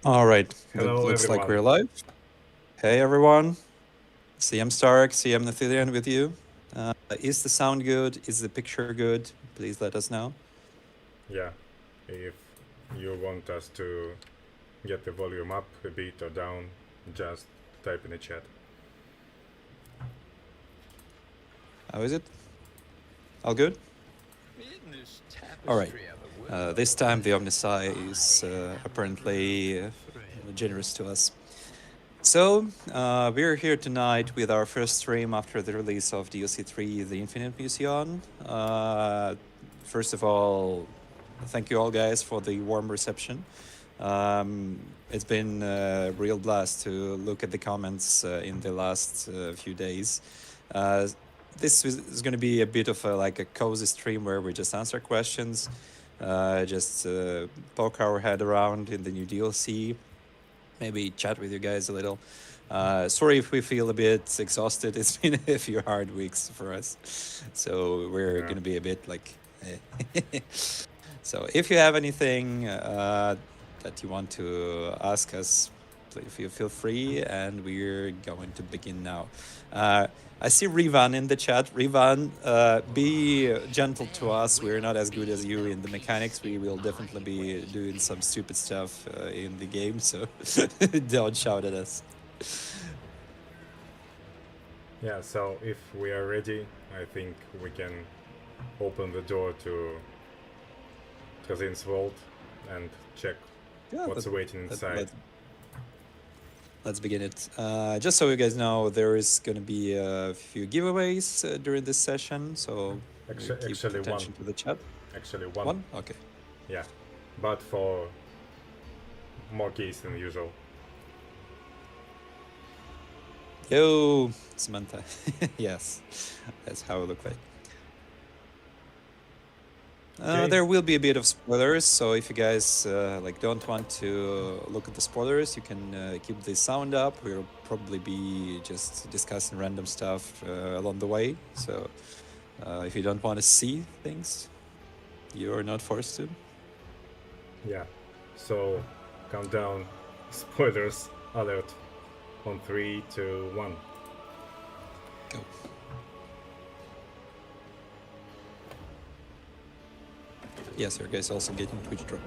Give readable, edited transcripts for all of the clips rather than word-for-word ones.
All right, Hello, looks like we're everyone. live. Hey everyone, CM Stark, CM Nathilian with you. Is the sound good? Is the picture good? Please let us know. Yeah, if you want us to get the volume up a bit or down, just type in the chat. How is it? All good? All right. This time the Omnisci is apparently generous to us. So, we're here tonight with our first stream after the release of DLC 3, The Infinite Museion. First of all, thank you all guys for the warm reception. It's been a real blast to look at the comments in the last few days. This is going to be a bit of like a cozy stream where we just answer questions, just poke our head around in the new DLC, maybe chat with you guys a little. Sorry if we feel a bit exhausted. It's been a few hard weeks for us, so we're Yeah. gonna be a bit like. So if you have anything that you want to ask us, please feel free, and we're going to begin now. I see Rivan in the chat. Rivan, be gentle to us. We're not as good as you in the mechanics. We will definitely be doing some stupid stuff in the game, so don't shout at us. Yeah, so if we are ready, I think we can open the door to Kazin's vault and check what's waiting inside. Let's begin it. Just so you guys know, there is going to be a few giveaways during this session, so keep Actually, attention one. to the chat. Actually, one. One? Okay. Yeah, but for more keys than usual. Yo, Samantha. Yes, that's how it looked like. Okay. There will be a bit of spoilers, so if you guys like don't want to look at the spoilers, you can keep the sound up. We'll probably be just discussing random stuff along the way. So if you don't want to see things, you're not forced to. Yeah. So countdown, spoilers alert on 3, 2, 1. Go. Yes, you guys also getting Twitch drop.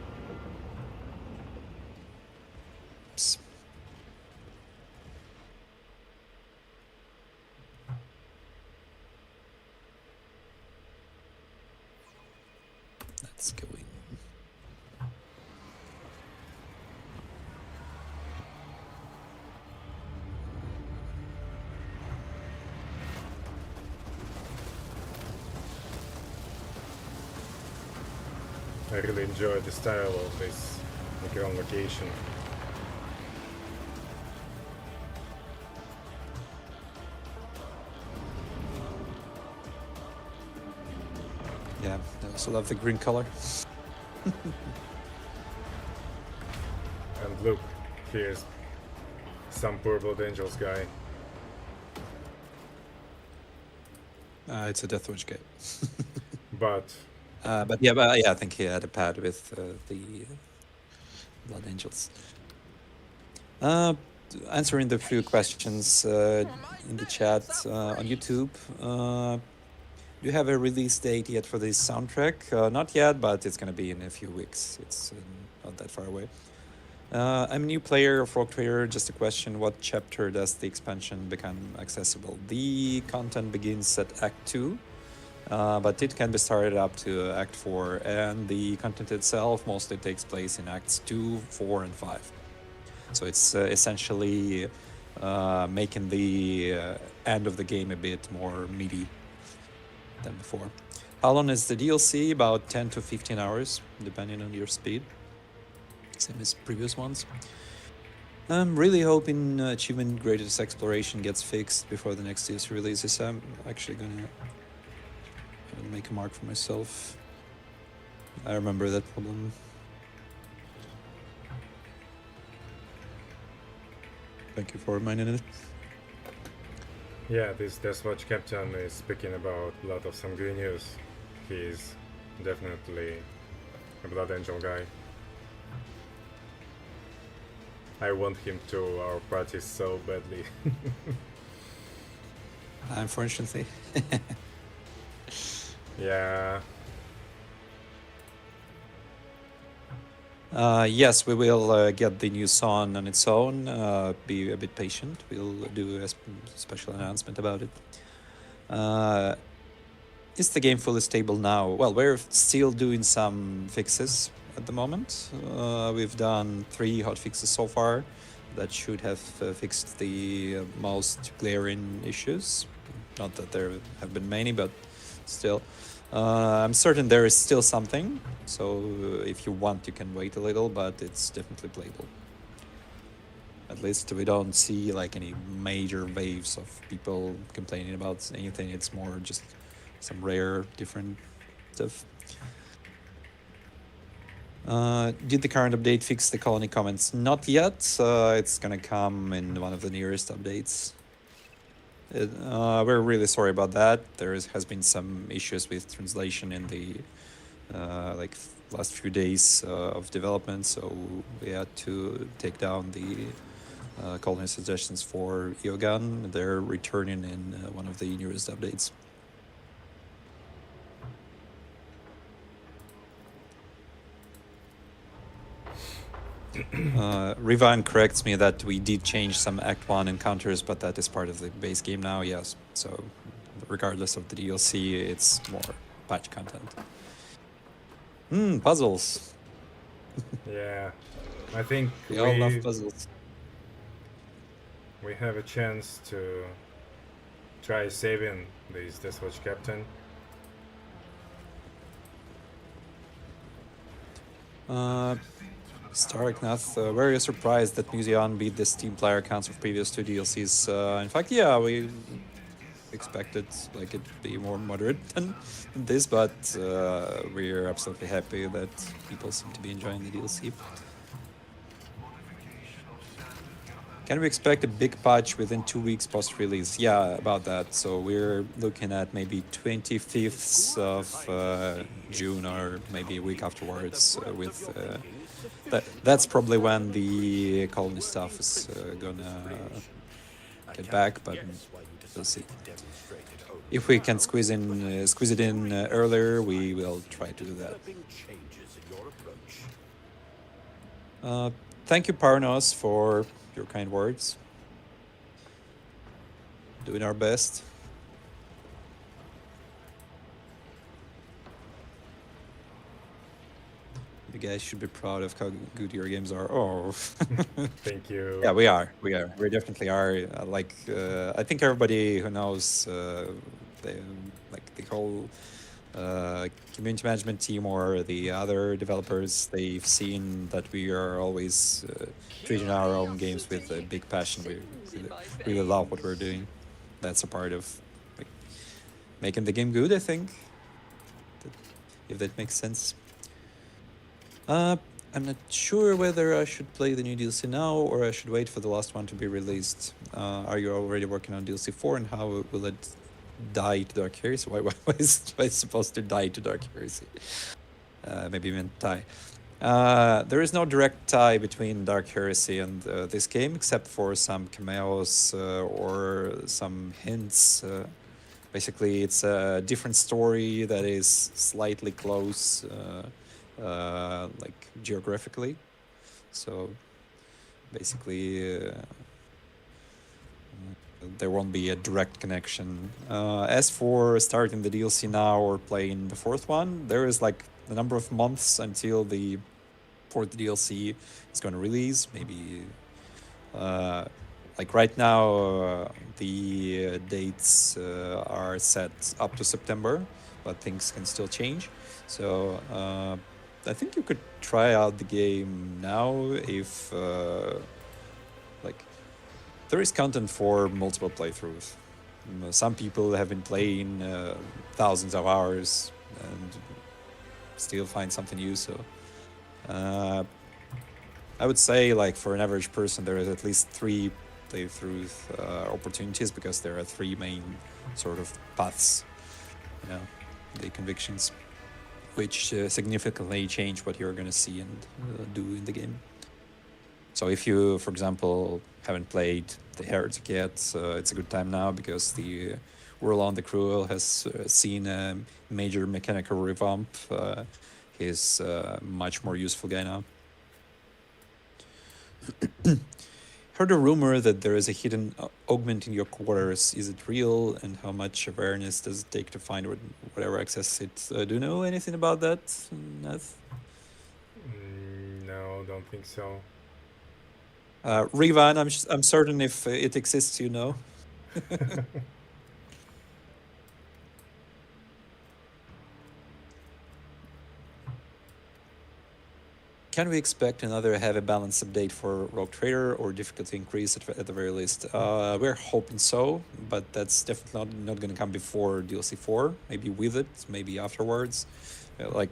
Oops. Let's go in. I really enjoy the style of this Necron location. Yeah, I also love the green color. And look, here's some poor Blood Angels guy. It's a Deathwatch guy. But yeah, I think he had a pad with the Blood Angels. Answering the few questions in the chat on YouTube. Do you have a release date yet for this soundtrack? Not yet, but it's going to be in a few weeks. It's not that far away. I'm a new player of Rock Trader. Just a question: what chapter does the expansion become accessible? The content begins at Act 2. But it can be started up to Act 4, and the content itself mostly takes place in Acts 2, 4, and 5. So it's essentially making the end of the game a bit more meaty than before. How long is the DLC? About 10 to 15 hours, depending on your speed. Same as previous ones. I'm really hoping Achievement Greatest Exploration gets fixed before the next DLC releases. I'm actually gonna make a mark for myself. I remember that problem. Thank you for reminding it. yeah, this Deathwatch captain is speaking about a lot of sanguineous. He's definitely a Blood Angel guy. I want him to our party so badly. Unfortunately. Yeah. Yes, we will get the new song on its own. Be a bit patient. We'll do a special announcement about it. Is the game fully stable now? Well, we're still doing some fixes at the moment. We've done 3 hotfixes so far that should have fixed the most glaring issues. Not that there have been many, but still. I'm certain there is still something, so if you want, you can wait a little, but it's definitely playable. At least we don't see like any major waves of people complaining about anything. It's more just some rare, different stuff. Did the current update fix the colony comments? Not yet. It's gonna come in one of the nearest updates. We're really sorry about that. There has been some issues with translation in the like last few days of development, so we had to take down the colony suggestions for Iogan. They're returning in one of the newest updates. Rivan corrects me that we did change some Act 1 encounters, but that is part of the base game now, yes. So regardless of the DLC, it's more patch content. Puzzles. Yeah. I think we all love puzzles. We have a chance to try saving this Deathwatch Captain. Starknath, very surprised that Museion beat the Steam player counts of previous 2 DLCs. In fact, yeah, we expected like it to be more moderate than this, but we're absolutely happy that people seem to be enjoying the DLC. Can we expect a big patch within 2 weeks post-release? Yeah, about that. So we're looking at maybe 25th of June or maybe a week afterwards with... that's probably when the colony stuff is gonna get back, but we'll see. If we can squeeze it in earlier, we will try to do that. Thank you, Parnos, for your kind words. Doing our best. You guys should be proud of how good your games are. Oh, thank you. Yeah, we are. We definitely are. I think everybody who knows the whole community management team or the other developers, they've seen that we are always treating our own games with a big passion. We really love what we're doing. That's a part of like, making the game good, I think, if that makes sense. I'm not sure whether I should play the new DLC now or I should wait for the last one to be released. Are you already working on DLC 4 and how will it die to Dark Heresy? Why is it supposed to die to Dark Heresy? Maybe even die. There is no direct tie between Dark Heresy and this game, except for some cameos or some hints. Basically, it's a different story that is slightly close, like geographically. So basically, there won't be a direct connection. As for starting the DLC now or playing the 4th one, there is like a number of months until the 4th DLC is going to release. Maybe like right now, the dates are set up to September, but things can still change. So I think you could try out the game now if like there is content for multiple playthroughs. Some people have been playing thousands of hours and still find something new. So I would say like for an average person there is at least 3 playthrough opportunities because there are 3 main sort of paths, the convictions, which significantly change what you're going to see and do in the game. So if you, for example, haven't played the Heretic yet, it's a good time now because the Warlord the Cruel has seen a major mechanical revamp. He's a much more useful guy now. Heard a rumor that there is a hidden augment in your quarters. Is it real? And how much awareness does it take to find whatever access it? Do you know anything about that, Nath? No, don't think so. Rivan, I'm certain if it exists, you know. Can we expect another heavy balance update for Rogue Trader or difficulty increase at the very least? We're hoping so, but that's definitely not going to come before DLC 4. Maybe with it, maybe afterwards.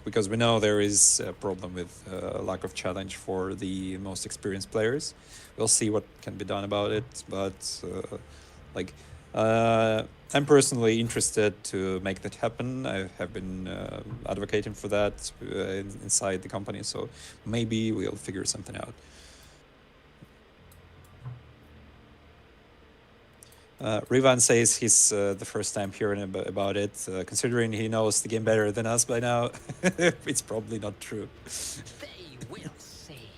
Because we know there is a problem with lack of challenge for the most experienced players. We'll see what can be done about it, but I'm personally interested to make that happen. I have been advocating for that inside the company, so maybe we'll figure something out. Rivan says he's the first time hearing about it. Considering he knows the game better than us by now, it's probably not true. They will see.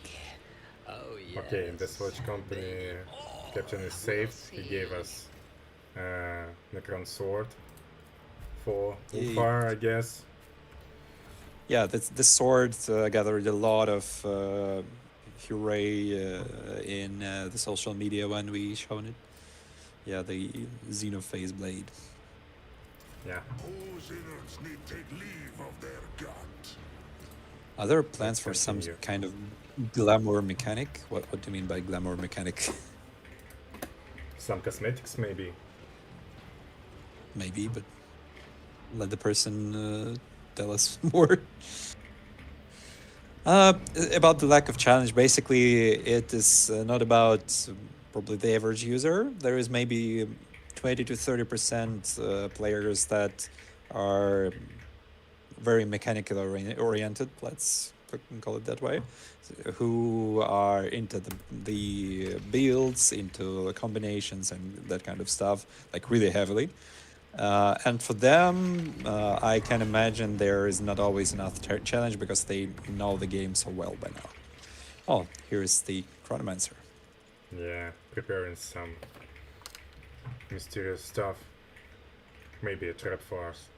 Oh, yes. Okay, the Swatch Company captain is saved. He gave us Necron Sword for Ulfar, I guess. Yeah, this sword gathered a lot of hooray in the social media when we shown it. Yeah, the Xenophase blade. Yeah. Are there plans for some kind of glamour mechanic? What do you mean by glamour mechanic? Some cosmetics, maybe. Maybe, but let the person tell us more. About the lack of challenge, basically, it is not about probably the average user. There is maybe 20 to 30% players that are very mechanically oriented, let's call it that way, who are into the builds, into combinations and that kind of stuff, like really heavily. And for them, I can imagine there is not always enough challenge because they know the game so well by now. Oh, here's the Chronomancer. Yeah, preparing some mysterious stuff. Maybe a trap for us.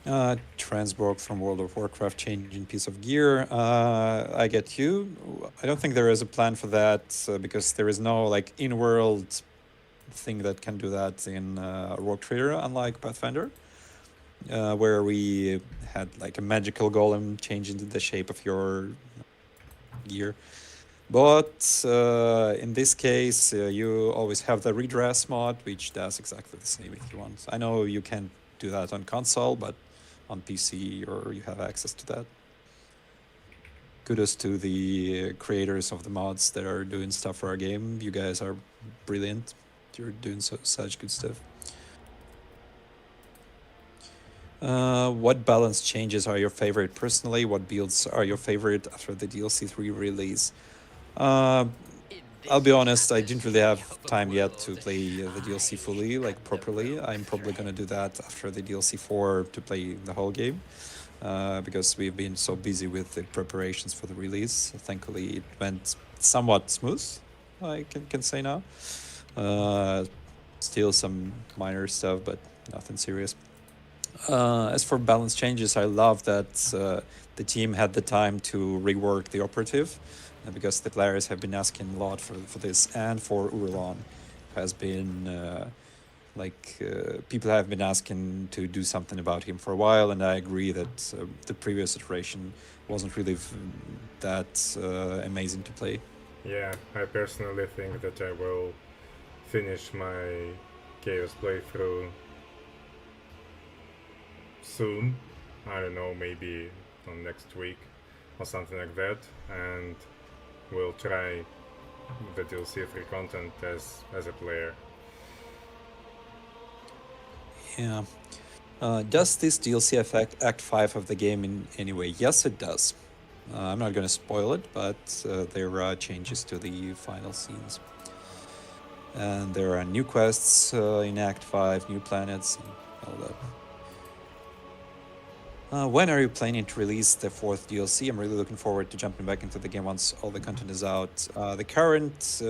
Transborg from World of Warcraft changing piece of gear. I get you. I don't think there is a plan for that because there is no like in-world thing that can do that in Rogue Trader, unlike Pathfinder, where we had like a magical golem changing the shape of your gear. But in this case, you always have the redress mod, which does exactly the same if you want. I know you can't do that on console, but on PC or you have access to that. Kudos to the creators of the mods that are doing stuff for our game. You guys are brilliant. You're doing such good stuff. What balance changes are your favorite personally? What builds are your favorite after the DLC 3 release? I'll be honest, I didn't really have time yet to play the DLC fully, like properly. I'm probably gonna do that after the DLC 4 to play the whole game, because we've been so busy with the preparations for the release. Thankfully, it went somewhat smooth, I can say now. Still some minor stuff, but nothing serious. As for balance changes, I love that the team had the time to rework the operative, because the players have been asking a lot for this, and for Urlon has been people have been asking to do something about him for a while, and I agree that the previous iteration wasn't really that amazing to play. Yeah, I personally think that I will finish my Chaos playthrough soon. I don't know, maybe on next week or something like that, and we'll try the DLC 3 content as a player. Yeah. Does this DLC affect Act 5 of the game in any way? Yes, it does. I'm not going to spoil it, but there are changes to the final scenes. And there are new quests in Act 5, new planets, and all that. When are you planning to release the 4th DLC? I'm really looking forward to jumping back into the game once all the content is out. The current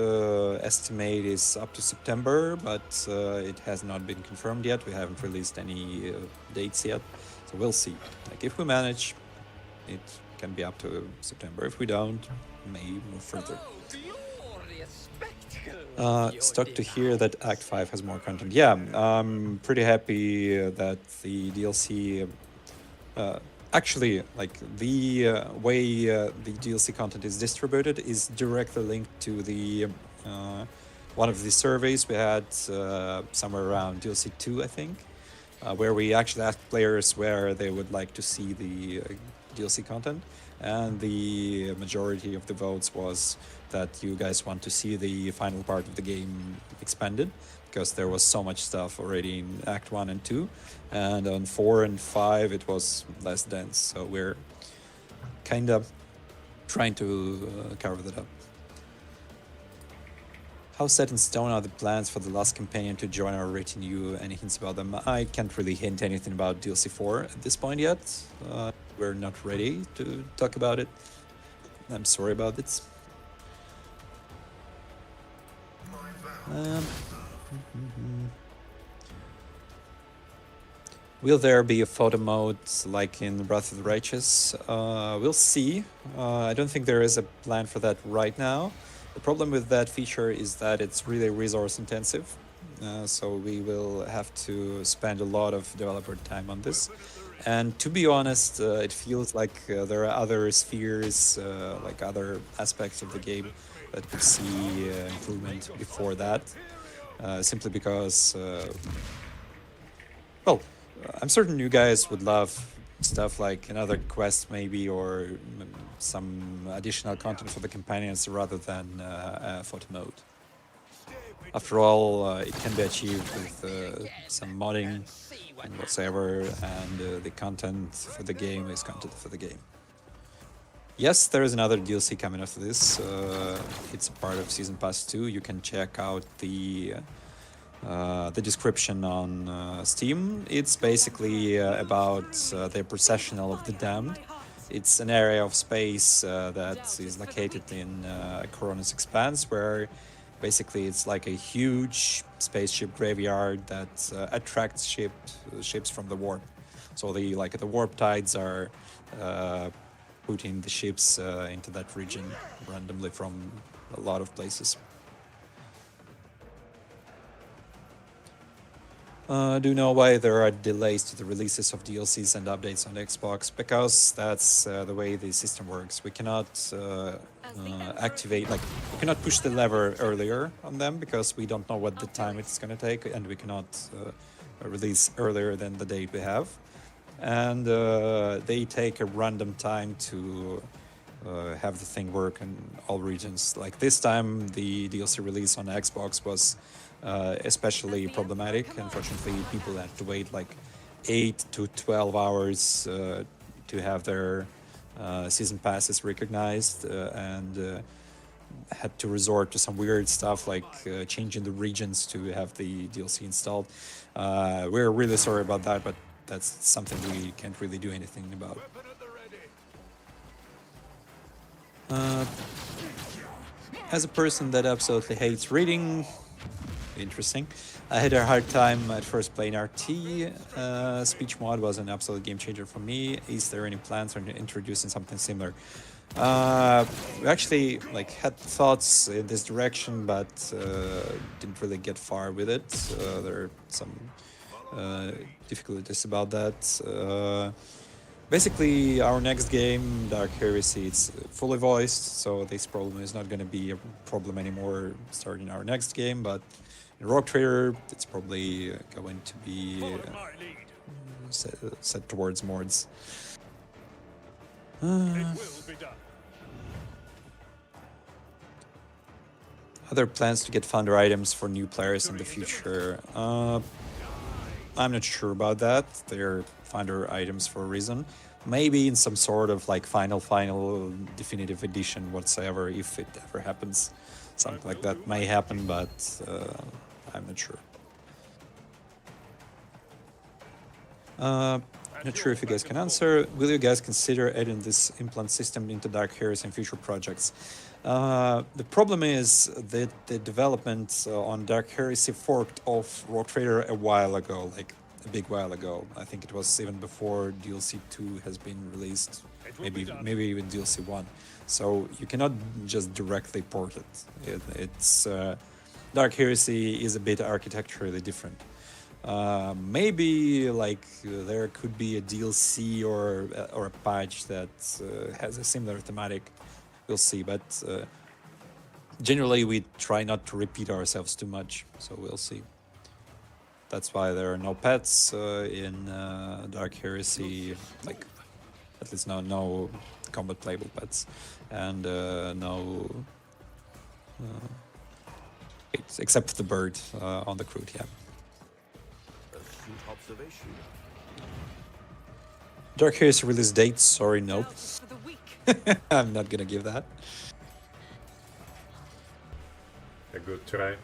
estimate is up to September, but it has not been confirmed yet. We haven't released any dates yet, so we'll see. Like, if we manage, it can be up to September. If we don't, may move further. Stuck to hear that Act 5 has more content. Yeah, I'm pretty happy that the DLC... actually, like, the way the DLC content is distributed is directly linked to the one of the surveys we had somewhere around DLC 2, I think, where we actually asked players where they would like to see the DLC content, and the majority of the votes was that you guys want to see the final part of the game expanded, because there was so much stuff already in Act 1 and 2, and on 4 and 5 it was less dense, so we're kind of trying to cover that up. How set in stone are the plans for the last companion to join our retinue? Any hints about them? I can't really hint anything about DLC 4 at this point yet. We're not ready to talk about it. I'm sorry about it. Will there be a photo mode like in Wrath of the Righteous? We'll see. I don't think there is a plan for that right now. The problem with that feature is that it's really resource intensive. So we will have to spend a lot of developer time on this. And to be honest, it feels like there are other spheres, like other aspects of the game that could see improvement before that. Simply because, well, I'm certain you guys would love stuff like another quest maybe, or some additional content for the companions rather than a photo mode. After all, it can be achieved with some modding and whatsoever, and the content for the game is content for the game. Yes, there is another DLC coming after this. It's a part of Season Pass 2. You can check out the description on Steam. It's basically about the processional of the damned. It's an area of space that is located in Coronis Expanse, where basically it's like a huge spaceship graveyard that attracts ships from the warp. So the warp tides are putting the ships into that region randomly from a lot of places. Do you know why there are delays to the releases of DLCs and updates on Xbox? Because that's the way the system works. We cannot activate, we cannot push the lever earlier on them because we don't know what the time it's going to take, and we cannot release earlier than the date we have. And they take a random time to have the thing work in all regions. Like this time, the DLC release on Xbox was especially problematic. Unfortunately, people had to wait like 8 to 12 hours to have their season passes recognized, and had to resort to some weird stuff like changing the regions to have the DLC installed. We're really sorry about that, but that's something we can't really do anything about. As a person that absolutely hates reading, interesting, I had a hard time at first playing RT. Speech mod was an absolute game changer for me. Is there any plans on introducing something similar? We actually had thoughts in this direction, but didn't really get far with it. There are some difficulties about that. Basically, our next game, Dark Heresy, it's fully voiced, so this problem is not going to be a problem anymore starting our next game, but in Rogue Trader, it's probably going to be set towards mods. Other plans to get founder items for new players in the future? I'm not sure about that. They're Finder items for a reason. Maybe in some sort of like final definitive edition whatsoever, if it ever happens. Something like that may happen, but I'm not sure. Not sure if you guys can answer. Will you guys consider adding this implant system into Dark Heroes in future projects? The problem is that the development on Dark Heresy forked off Rogue Trader a while ago, like a big while ago. I think it was even before DLC 2 has been released, maybe even DLC 1. So you cannot just directly port it. It's Dark Heresy is a bit architecturally different. Maybe like there could be a DLC or a patch that has a similar thematic. We'll see, but generally we try not to repeat ourselves too much, so we'll see. That's why there are no pets in Dark Heresy, like at least no combat playable pets, and no except the bird on the Crude, yeah. Observation. Dark Heresy release date? Sorry, nope. I'm not gonna give that. A good try.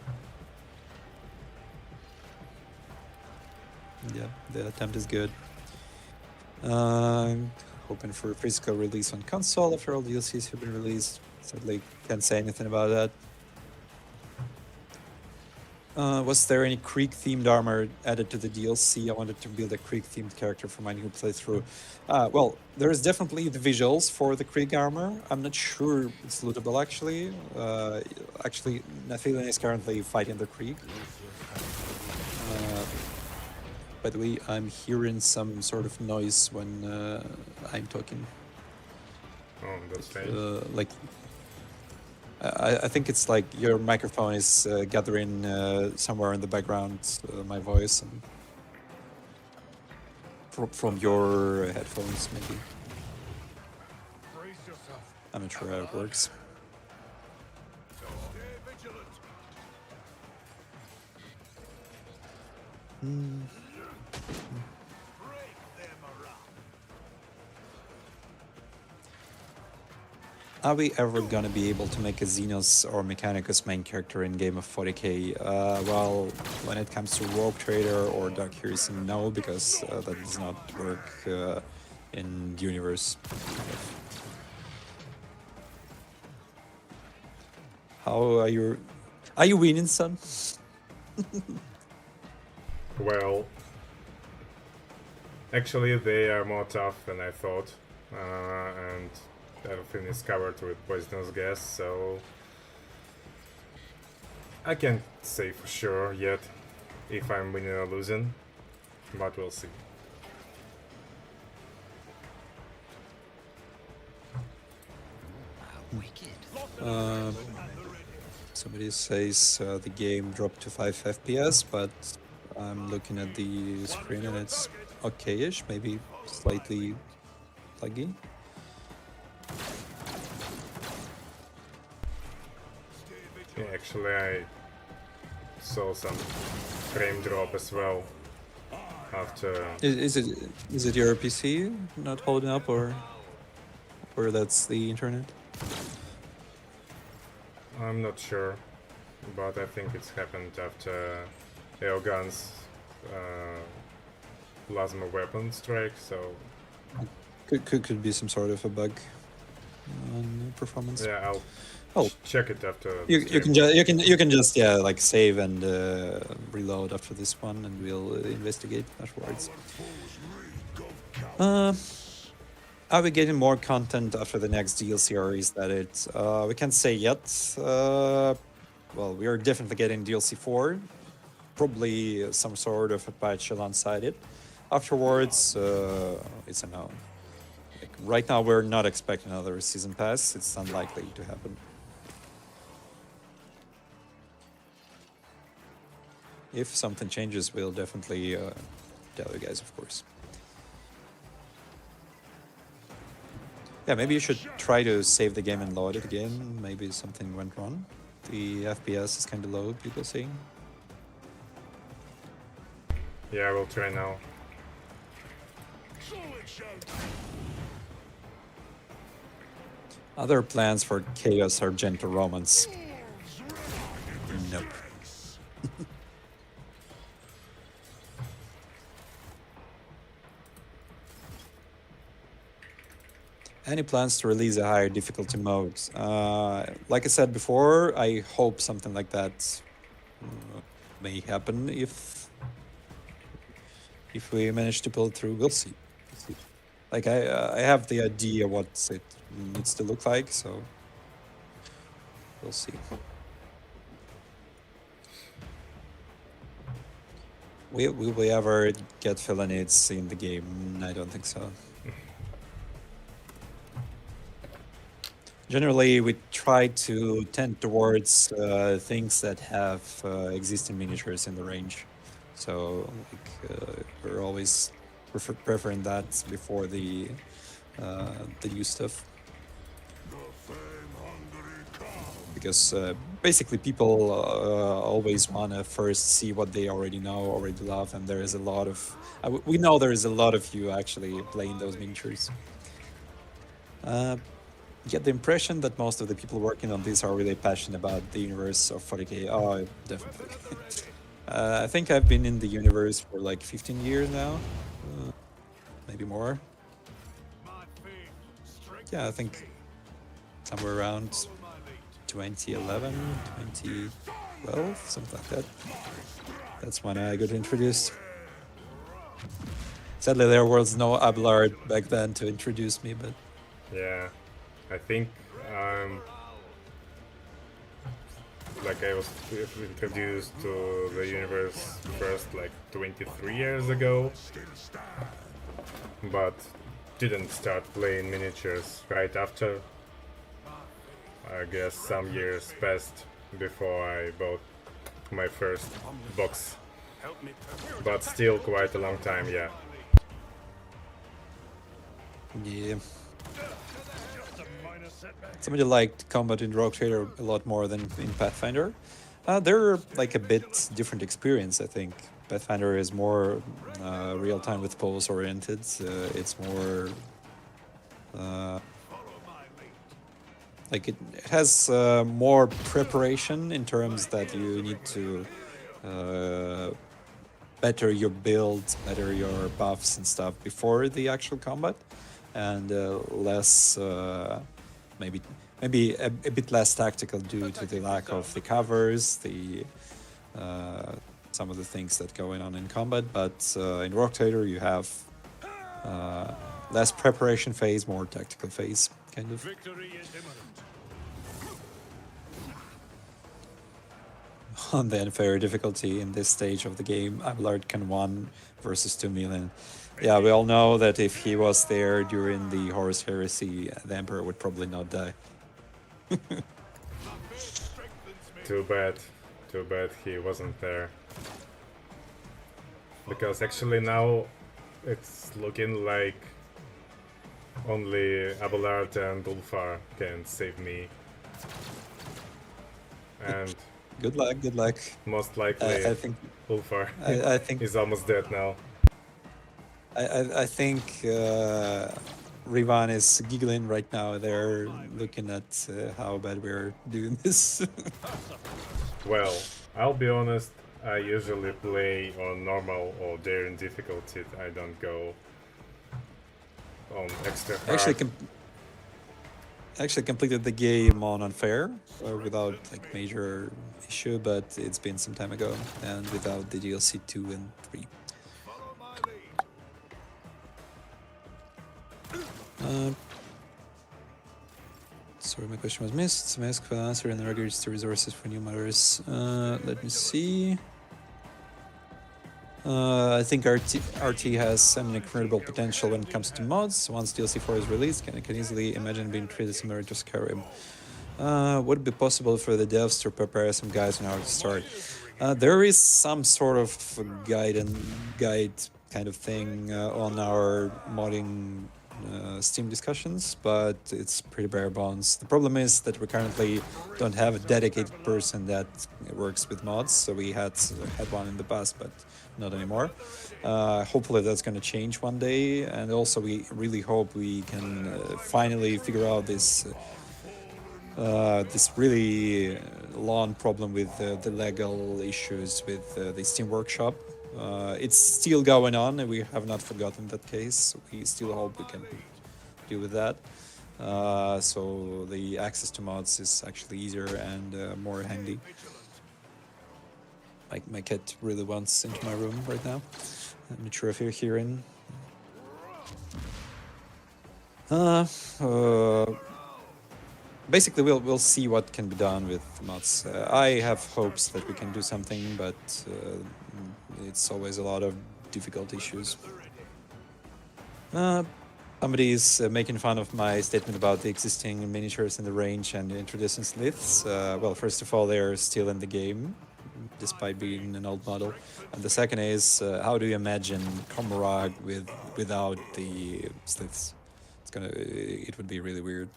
Yeah, the attempt is good. Hoping for a physical release on console after all DLCs have been released. Sadly, can't say anything about that. Was there any Krieg-themed armor added to the DLC? I wanted to build a Krieg-themed character for my new playthrough. Well, there's definitely the visuals for the Krieg armor. I'm not sure it's lootable, actually. Actually, Nathalion is currently fighting the Krieg. By the way, I'm hearing some sort of noise when I'm talking. Oh, that's strange. Like... I think it's like your microphone is gathering somewhere in the background my voice and from your headphones, maybe. I'm not sure how it works. Are we ever gonna be able to make a Xenos or Mechanicus main character in game of 40k? Well, when it comes to Rogue Trader or Dark Heresy, no, because that does not work in the universe. How are you? Are you winning, son? Well, actually they are more tough than I thought, and everything is covered with poisonous gas, so I can't say for sure yet if I'm winning or losing, but we'll see. Somebody says the game dropped to 5 FPS, but I'm looking at the screen and it's okay-ish, maybe slightly laggy. Yeah, actually I saw some frame drop as well after... Is it your PC not holding up, or that's the internet? I'm not sure, but I think it's happened after Airgun's plasma weapon strike, so... Could be some sort of a bug on performance. Yeah, I'll check it after. You can just like save and reload after this one, and we'll investigate afterwards. Are we getting more content after the next DLC, or is that it? We can't say yet. Well, we are definitely getting DLC 4, probably some sort of a patch alongside it. Afterwards, it's a no. Like, right now, we're not expecting another season pass. It's unlikely to happen. If something changes, we'll definitely tell you guys, of course. Yeah, maybe you should try to save the game and load it again. Maybe something went wrong. The FPS is kind of low, people saying. Yeah, we'll try now. Other plans for Chaos Argento Romance? Nope. Any plans to release a higher difficulty mode? Like I said before, I hope something like that may happen if we manage to pull it through. We'll see. Like I have the idea what it needs to look like, so we'll see. Will we ever get Felonites in the game? I don't think so. Generally, we try to tend towards things that have existing miniatures in the range. So like, we're always preferring that before the new stuff. Because basically people always want to first see what they already know, already love, and there is a lot of... we know there is a lot of you actually playing those miniatures. Get the impression that most of the people working on this are really passionate about the universe of 40k. Oh, definitely. I think I've been in the universe for like 15 years now, maybe more. Yeah, I think somewhere around 2011, 2012, something like that. That's when I got introduced. Sadly, there was no Abelard back then to introduce me, but... Yeah, I think like I was introduced to the universe first like 23 years ago, but didn't start playing miniatures right after. I guess some years passed before I bought my first box, but still quite a long time, yeah. Yeah. Somebody liked combat in Rogue Trader a lot more than in Pathfinder. They're like a bit different experience, I think. Pathfinder is more real-time with pulse oriented. It's more like it has more preparation in terms that you need to better your build, better your buffs and stuff before the actual combat, and less maybe a bit less tactical due to the lack of the covers, the some of the things that going on in combat. But in Rogue Trader you have less preparation phase, more tactical phase, kind of. On the unfair difficulty in this stage of the game, Abelard can 1 versus 2 million. Yeah, we all know that if he was there during the Horus Heresy, the Emperor would probably not die. Too bad he wasn't there. Because actually now it's looking like only Abelard and Ulfar can save me. And good luck. Most likely I think Ulfar I think is almost dead now. I think Rivan is giggling right now. They're looking at how bad we're doing this. Well, I'll be honest, I usually play on normal or daring difficulty. I don't go on extra hard. Actually completed the game on unfair without like major issue, but it's been some time ago, and without the DLC 2 and 3. Sorry, my question was missed. Some ask for an answer in regards to resources for new modders. Let me see. I think RT has some incredible potential when it comes to mods. Once DLC 4 is released, I can easily imagine being treated similar to Skyrim. Would it be possible for the devs to prepare some guides on how to start? There is some sort of guide kind of thing on our modding Steam discussions, but it's pretty bare bones. The problem is that we currently don't have a dedicated person that works with mods. So we had one in the past, but not anymore. Hopefully that's going to change one day, and also we really hope we can finally figure out this really long problem with the legal issues with the Steam Workshop. It's still going on, and we have not forgotten that case. We still hope we can deal with that. So the access to mods is actually easier and more handy. My cat really wants into my room right now. I'm not sure if you're hearing. Basically, we'll see what can be done with mods. I have hopes that we can do something, but it's always a lot of difficult issues. Somebody is making fun of my statement about the existing miniatures in the range and introducing sliths. Well, first of all, they're still in the game, despite being an old model. And the second is, how do you imagine Comrag without the sliths? It would be really weird.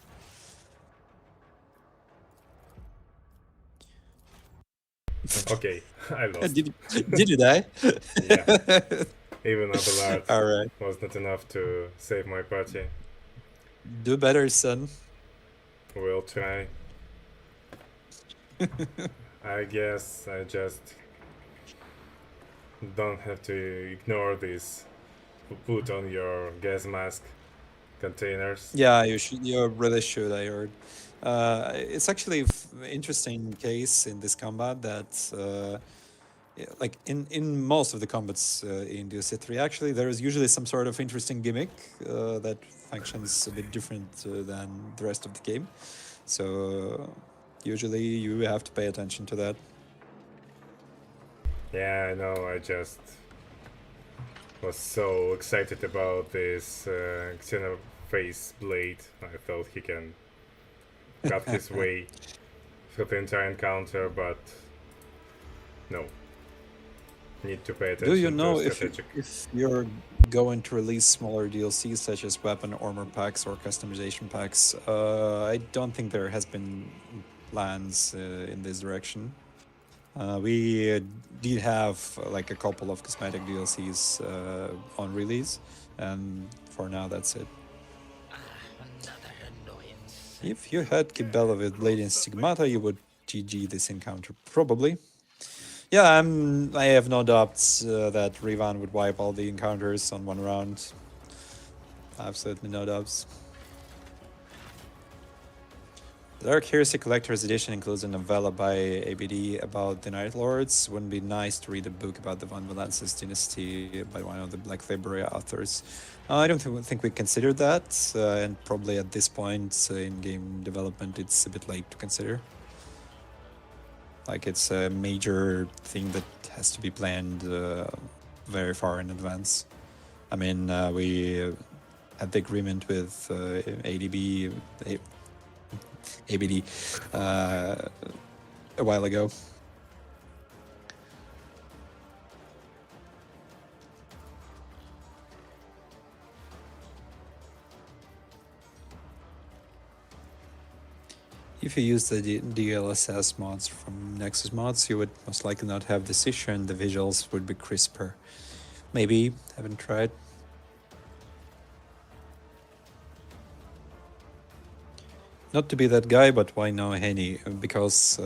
Okay, I lost. Did you die? Yeah. Even Abelard All right. was not enough to save my party. Do better, son. We'll try. I guess I just don't have to ignore this. Put on your gas mask containers. Yeah, you should. You really should. I heard. It's actually interesting case in this combat that, like in most of the combats in DLC 3, actually there is usually some sort of interesting gimmick that functions a bit different than the rest of the game. So usually you have to pay attention to that. Yeah, I know. I just was so excited about this Xenophase blade. I thought he can cut his way through the entire encounter, but no. Need to pay attention. Do you know to if you're going to release smaller DLCs such as weapon armor packs or customization packs? I don't think there has been plans in this direction. We did have like a couple of cosmetic DLCs on release, and for now that's it. If you had Kibella with Blade and Stigmata, you would GG this encounter, probably. Yeah, I have no doubts that Rivan would wipe all the encounters on one round. Absolutely no doubts. The Dark Heresy Collector's Edition includes a novella by ABD about the Night Lords. Wouldn't be nice to read a book about the Von Valensis dynasty by one of the Black Library authors. I don't think we considered that, and probably at this point in game development it's a bit late to consider. Like, it's a major thing that has to be planned very far in advance. I mean, we had the agreement with ABD a while ago. If you use the DLSS mods from Nexus mods, you would most likely not have this issue and the visuals would be crisper. Maybe, haven't tried. Not to be that guy, but why no Henny? Because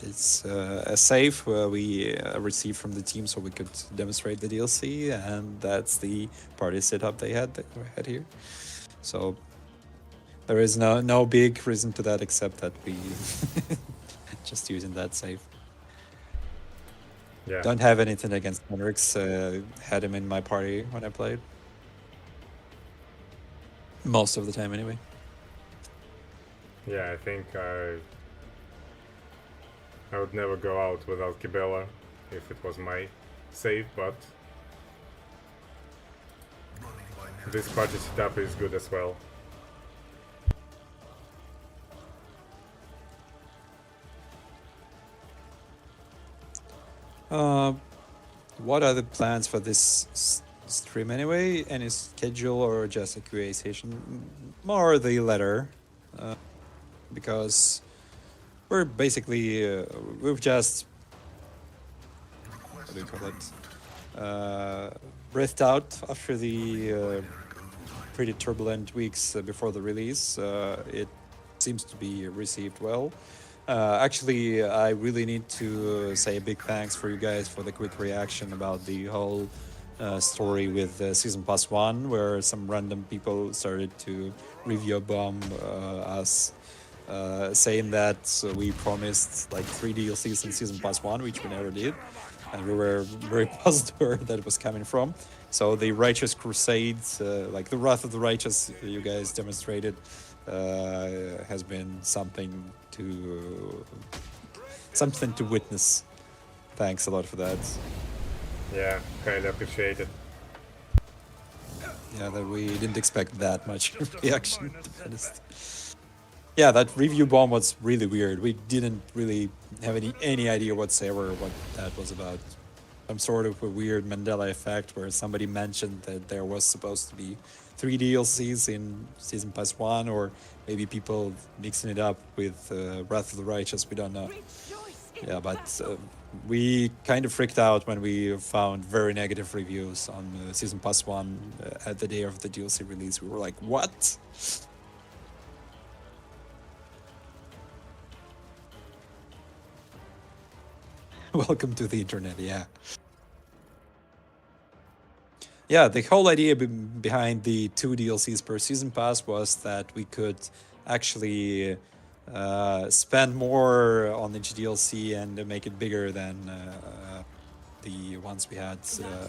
it's a save we received from the team so we could demonstrate the DLC, and that's the party setup they had here. So there is no big reason to that except that we just using that save. Yeah. Don't have anything against Henrix. Had him in my party when I played. Most of the time, anyway. Yeah, I think I would never go out without Kibella if it was my save, but this party setup is good as well. What are the plans for this stream anyway? Any schedule or just a QA session? More the latter, because we're basically we've just what do you call it? Breathed out after the pretty turbulent weeks before the release. It seems to be received well. Actually, I really need to say a big thanks for you guys for the quick reaction about the whole story with Season Pass 1, where some random people started to review bomb us, saying that we promised like 3 DLCs in Season Pass 1, which we never did. And we were very positive where that was coming from. So the Righteous Crusades, like the Wrath of the Righteous you guys demonstrated, has been something to witness. Thanks a lot for that. Yeah, highly appreciate it. Yeah, that we didn't expect that much reaction, to be honest. Yeah, that review bomb was really weird. We didn't really have any idea whatsoever what that was about. Some sort of a weird Mandela effect where somebody mentioned that there was supposed to be 3 DLCs in Season Pass 1, or maybe people mixing it up with Wrath of the Righteous, we don't know. Yeah, but we kind of freaked out when we found very negative reviews on Season Pass 1 at the day of the DLC release. We were like, what? Welcome to the internet, yeah. Yeah, the whole idea behind the 2 DLCs per season pass was that we could actually spend more on each DLC and make it bigger than the ones we had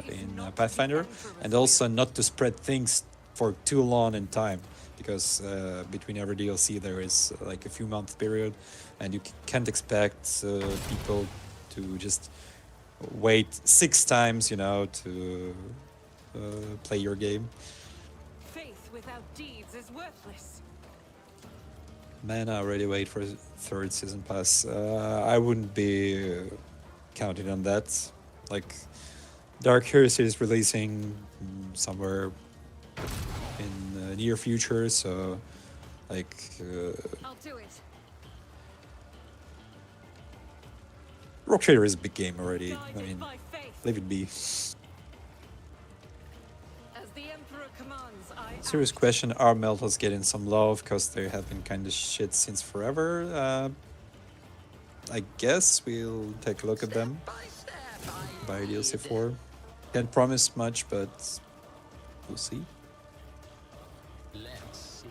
in Pathfinder, and also not to spread things for too long in time, because between every DLC there is like a few month period, and you can't expect people to just wait 6 times, you know, to play your game. Faith without deeds is worthless. Man, I already wait for 3rd season pass. I wouldn't be counting on that. Like, Dark Heresy is releasing somewhere in the near future, so like I'll do it. Rock Trader is a big game already. I mean, leave it be. As the Emperor commands, Serious question, are Meltas getting some love because they have been kind of shit since forever? I guess we'll take a look at them by DLC 4. Can't promise much, but we'll see. Let's see.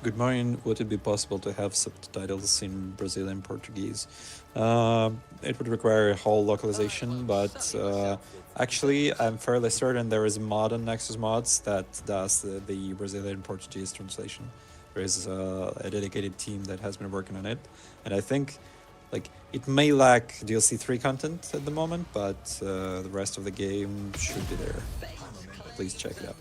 Good morning. Would it be possible to have subtitles in Brazilian Portuguese? It would require a whole localization, but actually I'm fairly certain there is a mod on Nexus Mods that does the Brazilian Portuguese translation. There is a dedicated team that has been working on it, and I think like it may lack DLC 3 content at the moment, but the rest of the game should be there. Please check it out.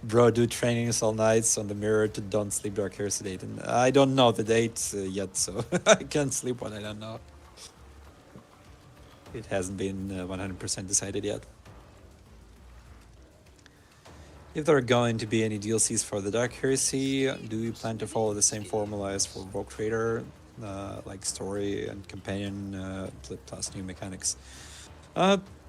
Bro, do trainings all nights on the mirror to don't sleep Dark Heresy date. And I don't know the date yet, so I can't sleep when I don't know. It hasn't been 100% decided yet. If there are going to be any DLCs for the Dark Heresy, do you plan to follow the same formula as for Vogue Trader, like story and companion plus new mechanics?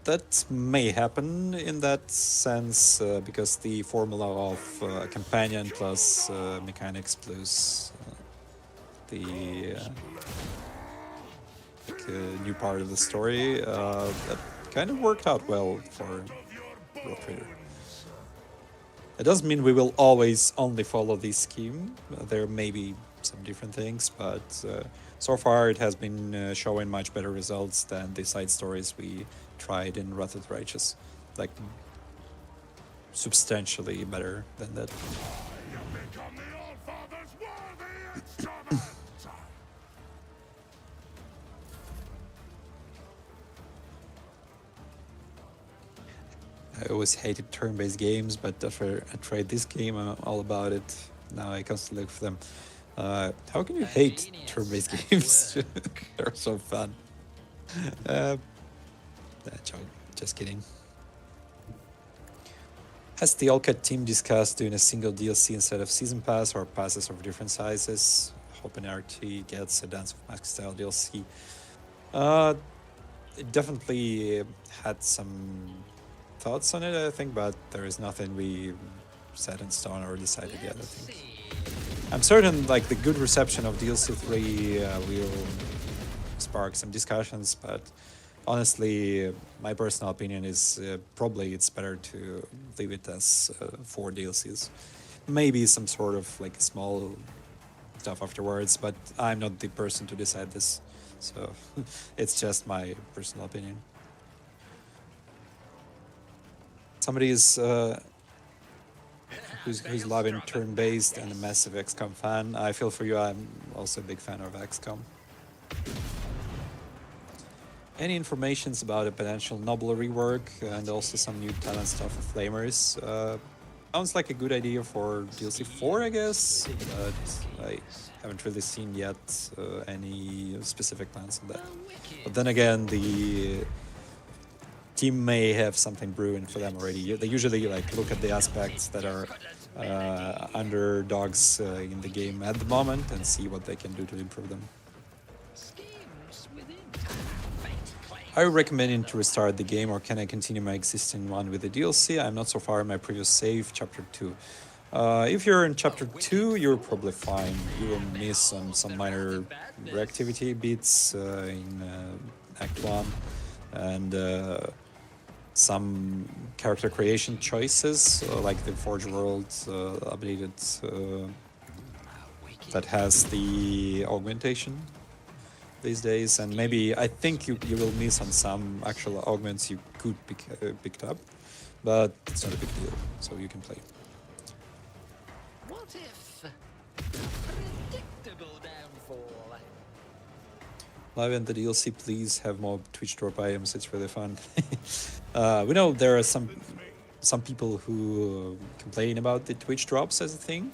That may happen in that sense, because the formula of companion plus mechanics plus the new part of the story, that kind of worked out well for Rogue Trader. It doesn't mean we will always only follow this scheme. There may be some different things, but so far it has been showing much better results than the side stories we tried in Wrath of the Righteous. Like, substantially better than that. I always hated turn-based games, but after I tried this game, I'm all about it. Now I constantly look for them. How can you hate turn-based games? They're so fun. Joke. Just kidding. Has the Allcat team discussed doing a single DLC instead of season pass or passes of different sizes? Hope NRT gets a Dance of Mask style DLC. It definitely had some thoughts on it, I think, but there is nothing we set in stone or decided yet, I think. I'm certain like the good reception of DLC 3 will spark some discussions, but honestly, my personal opinion is probably it's better to leave it as 4 DLCs. Maybe some sort of like small stuff afterwards, but I'm not the person to decide this, so it's just my personal opinion. Somebody is who's loving turn-based and a massive XCOM fan. I feel for you. I'm also a big fan of XCOM. Any informations about a potential Nobler rework and also some new talent stuff for Flamers? Sounds like a good idea for DLC 4, I guess, but I haven't really seen yet any specific plans on that. But then again, the team may have something brewing for them already. They usually like look at the aspects that are underdogs in the game at the moment and see what they can do to improve them. Are you recommending to restart the game, or can I continue my existing one with the DLC? I'm not so far in my previous save, Chapter 2. If you're in Chapter 2, you're probably fine. You will miss on some minor reactivity bits in Act 1, and some character creation choices, like the Forge World updated that has the augmentation these days, and maybe I think you will miss on some actual augments you could picked up, but it's not a big deal, so you can play. What if a predictable downfall? Live in the DLC, please have more Twitch drop items. It's really fun. We know there are some people who complain about the Twitch drops as a thing.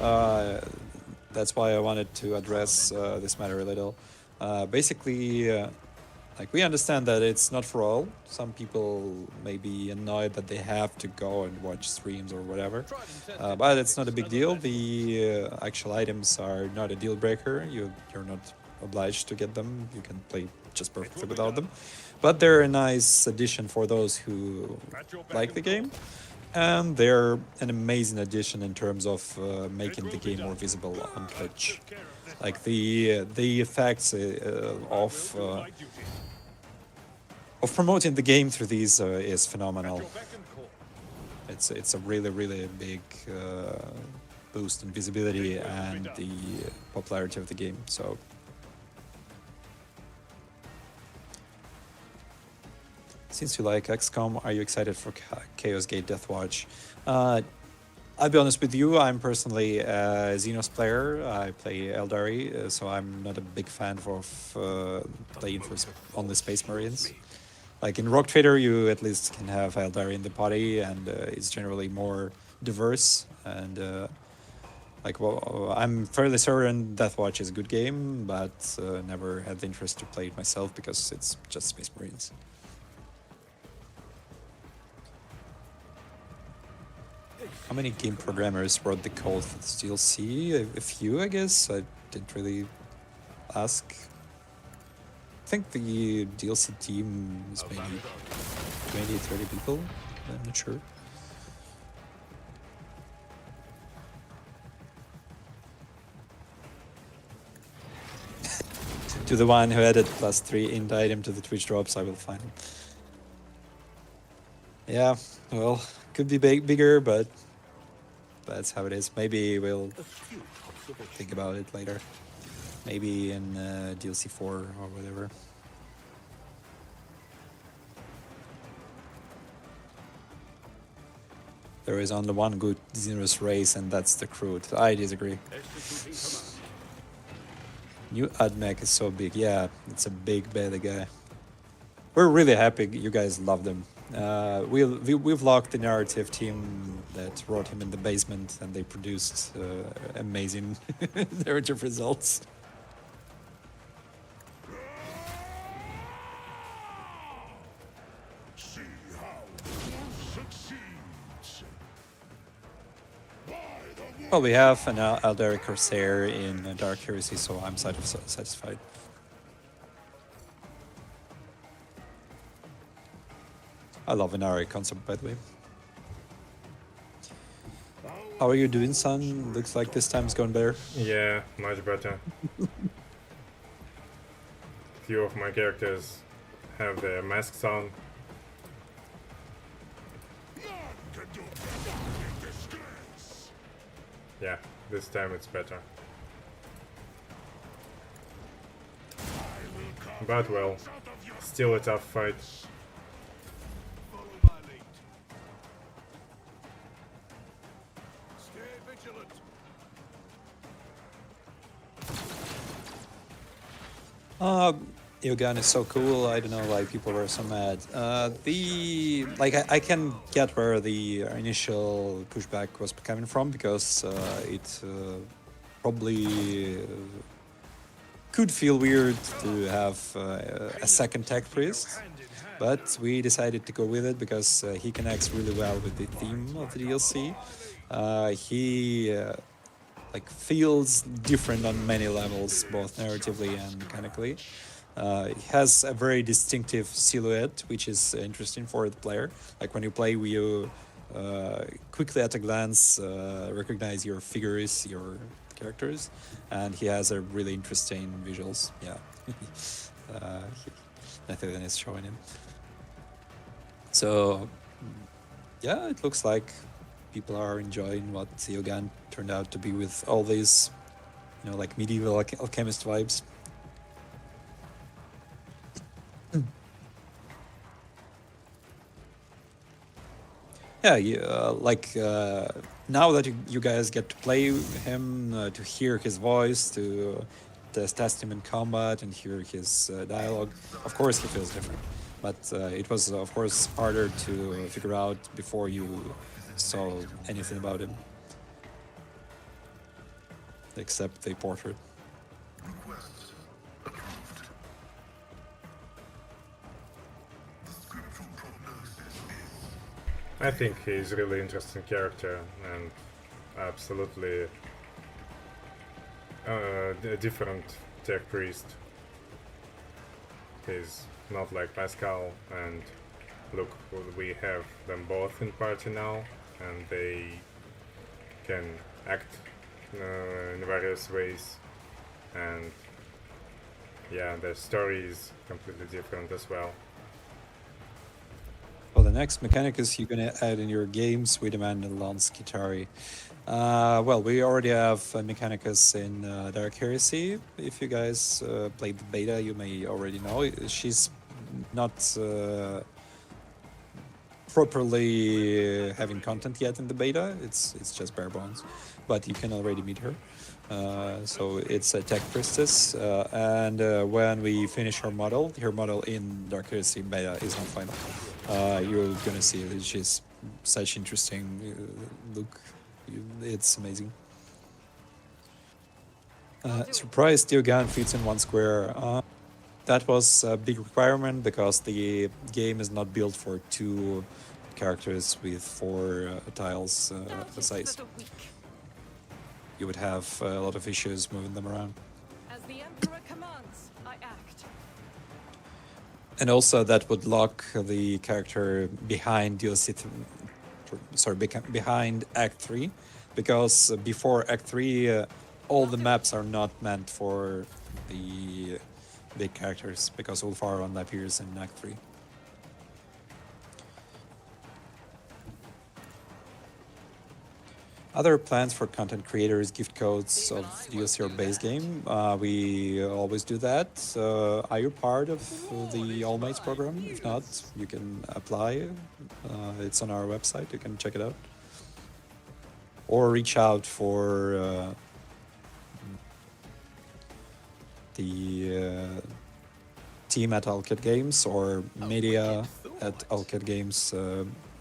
That's why I wanted to address this matter a little. Basically, like we understand that it's not for all. Some people may be annoyed that they have to go and watch streams or whatever, but it's not a big deal. The actual items are not a deal breaker. You're not obliged to get them. You can play just perfectly without them, but they're a nice addition for those who like the game, and they're an amazing addition in terms of making the game more visible on Twitch. Like the effects of promoting the game through these is phenomenal. It's a really big boost in visibility and the popularity of the game. So since you like XCOM, are you excited for Chaos Gate Deathwatch? I'll be honest with you, I'm personally a Xenos player. I play Eldari, so I'm not a big fan of playing for only Space Marines. Like in Rock Trader, you at least can have Eldari in the party, and it's generally more diverse. And I'm fairly certain Deathwatch is a good game, but never had the interest to play it myself because it's just Space Marines. How many game programmers wrote the code for this DLC? A few, I guess. I didn't really ask. I think the DLC team is maybe 20, 30 people. I'm not sure. To the one who added +3 int item to the Twitch drops, I will find him. Yeah, well, could be bigger, but that's how it is. Maybe we'll think about it later. Maybe in DLC 4 or whatever. There is only one good Xenos race, and that's the Crude. I disagree. New Admech is so big. Yeah, it's a big belly guy. We're really happy you guys love them. We've locked the narrative team that wrote him in the basement, and they produced amazing narrative results. Well, we have an Aldari Corsair in Dark Heresy, so I'm satisfied. I love Inari concept, by the way. How are you doing, son? Looks like this time's going better. Yeah, much better. Few of my characters have their masks on. Yeah, this time it's better. But well, still a tough fight. Yogan is so cool. I don't know why people were so mad. I can get where the initial pushback was coming from, because it probably could feel weird to have a second tech priest, but we decided to go with it because he connects really well with the theme of the DLC. He feels different on many levels, both narratively and mechanically. He has a very distinctive silhouette, which is interesting for the player. Like when you play, you quickly at a glance recognize your figures, your characters, and he has a really interesting visuals. Yeah, Nathan is showing him. So yeah, it looks like people are enjoying what Yogan turned out to be with all these, medieval alchemist vibes. Yeah, now that you guys get to play him, to hear his voice, to test him in combat and hear his dialogue, of course he feels different. But it was, of course, harder to figure out before you saw anything about him, except the portrait. I think he's a really interesting character and absolutely a different tech priest. He's not like Pascal, and look, we have them both in party now, and they can act in various ways, and yeah, their story is completely different as well. Well, the next Mechanicus you're going to add in your games, we demand a Lance Kitari. Well, we already have Mechanicus in Dark Heresy. If you guys played the beta, you may already know. She's not properly having content yet in the beta. It's just bare bones, but you can already meet her. So it's a tech priestess, and when we finish her model in Dark Heresy beta is not final. You're gonna see that she's such interesting look. It's amazing. Surprised Diogan fits in one square. That was a big requirement because the game is not built for 2 characters with 4 tiles size. You would have a lot of issues moving them around. As the Emperor commands, I act. And also that would lock the character behind DLC behind Act 3, because before Act 3 all the maps are not meant for the big characters, because Ulfaron appears in Act 3. Other plans for content creators, gift codes of DLC or base game. We always do that. Are you part of the All Mates program? If not, you can apply. It's on our website. You can check it out. Or reach out for the team at Alkit Games or media at Alcat Games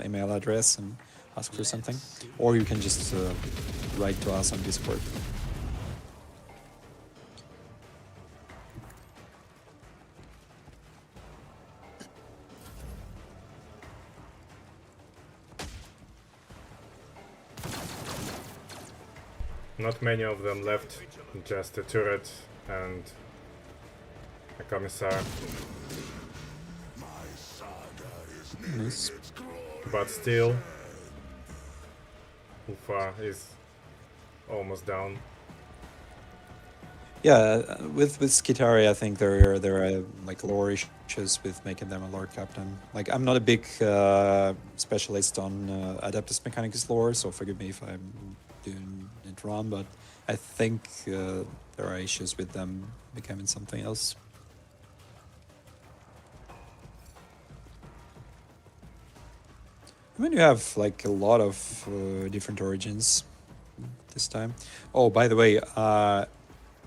email address and ask for something, or you can just write to us on Discord. Not many of them left, just a turret and a commissar. Nice. But still, Ufa is almost down. Yeah, with Skitari, I think there are like lore issues with making them a Lord Captain. Like, I'm not a big specialist on Adeptus Mechanicus lore, so forgive me if I'm doing it wrong, but I think there are issues with them becoming something else. I mean, you have like a lot of different origins this time. Oh, by the way,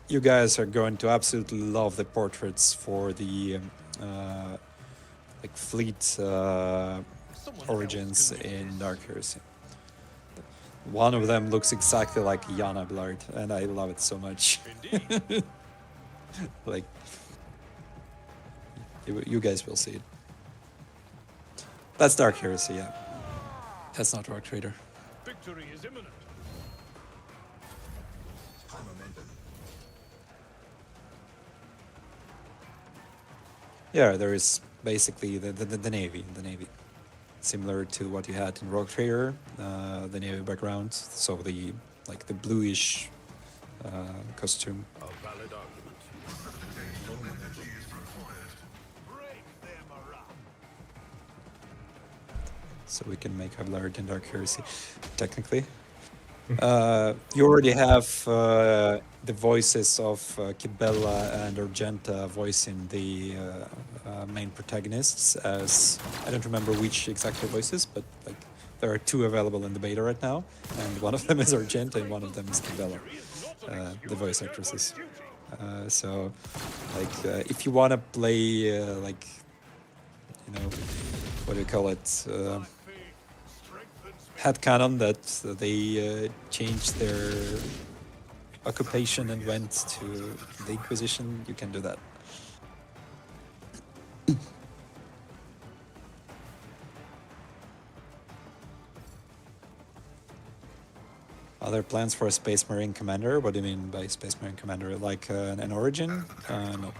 you guys are going to absolutely love the portraits for the like fleet origins in Dark Heresy. One of them looks exactly like Yana Blard, and I love it so much. Like, you guys will see it. That's Dark Heresy, yeah. That's not Rock Trader. Victory is imminent. Yeah, there is basically the Navy, similar to what you had in Rogue Trader, the Navy background. So the like the bluish costume. A valid argument. Break their morale. So we can make Hablard in Dark Heresy, technically. You already have the voices of Kibella and Argenta voicing the main protagonists as, I don't remember which exactly voices, but like there are two available in the beta right now, and one of them is Argenta and one of them is Kibella, the voice actresses. So like if you want to play like, you know, what do you call it? Headcanon that they changed their occupation and went to the Inquisition, you can do that. Other plans for a Space Marine Commander? What do you mean by Space Marine Commander? Like an origin? Nope.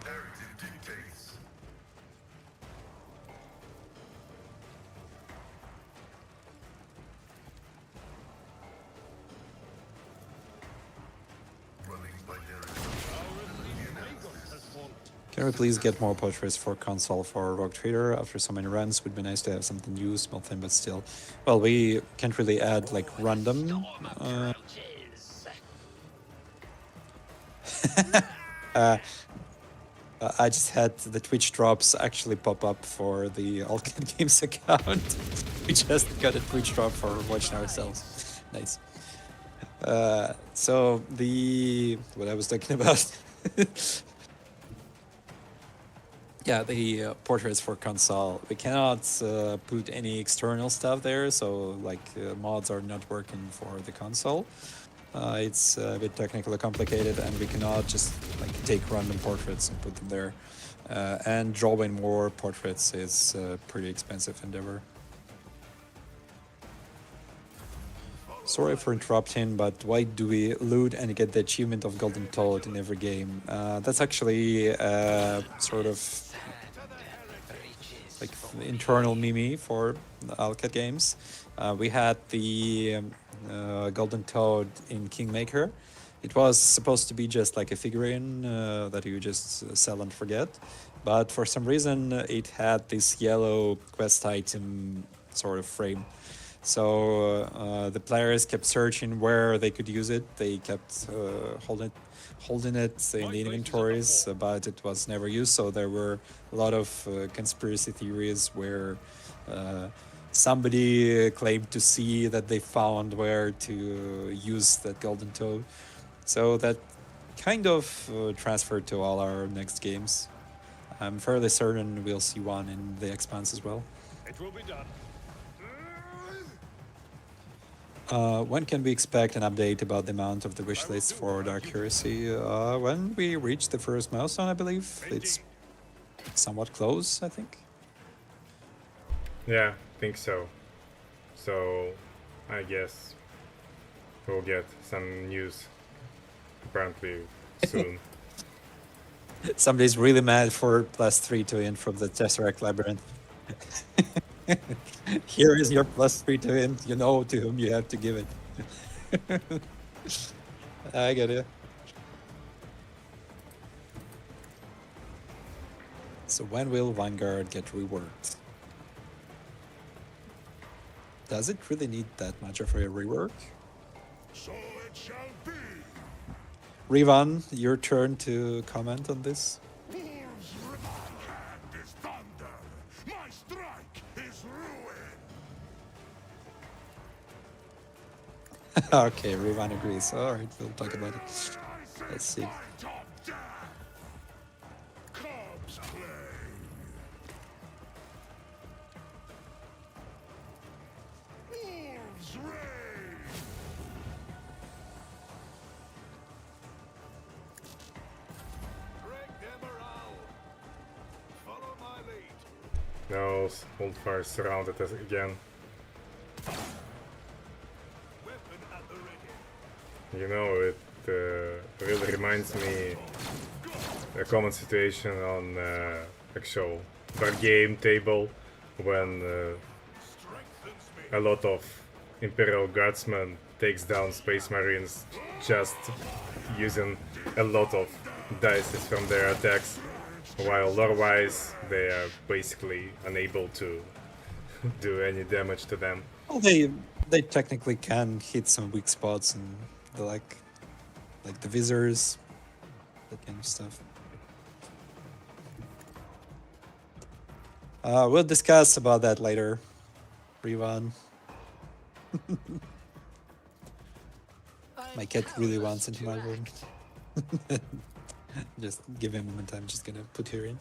Can we please get more portraits for console for Rogue Trader? After so many runs, would be nice to have something new, small thing, but still. Well, we can't really add like random. I just had the Twitch drops actually pop up for the Alcan Games account. We just got a Twitch drop for watching ourselves. Nice. So what I was talking about. Yeah, the portraits for console. We cannot put any external stuff there, so like mods are not working for the console. It's a bit technically complicated, and we cannot just like take random portraits and put them there. And drawing more portraits is a pretty expensive endeavor. Sorry for interrupting, but why do we loot and get the achievement of Golden Toad in every game? That's actually sort of like internal meme for Alcat Games. We had the Golden Toad in Kingmaker. It was supposed to be just like a figurine that you just sell and forget, but for some reason it had this yellow quest item sort of frame. So the players kept searching where they could use it. They kept holding it in the inventories, but it was never used. So there were a lot of conspiracy theories where somebody claimed to see that they found where to use that Golden Toad. So that kind of transferred to all our next games. I'm fairly certain we'll see one in the Expanse as well. It will be done. When can we expect an update about the amount of the wish list for Dark Heresy? When we reach the first milestone, I believe. It's somewhat close, I think. Yeah, think so. So, I guess we'll get some news apparently soon. Somebody's really mad for +3 to int from the Tesseract Labyrinth. Here is your +3 to int. You know to whom you have to give it. I get it. So when will Vanguard get reworked? Does it really need that much of a rework? So it shall be. Rivan, your turn to comment on this. Wolves, my hand is thunder. My strike is ruin. Okay, Rivan agrees. Alright, we'll talk about it. Let's see. Top death. Cubs play. Wolves reign. Break their morale. Follow my lead. No, Oldfire surrounded us again. Weapon at the ready. You know, it really reminds me a common situation on actual game table when Strengthens me. a lot of Imperial Guardsmen takes down Space Marines just using a lot of dice from their attacks, while lore-wise they are basically unable to do any damage to them. Well, they technically can hit some weak spots and the like the visors, that kind of stuff. We'll discuss about that later, Rivan. My cat really wants into my room. Just give him a moment, I'm just gonna put her in.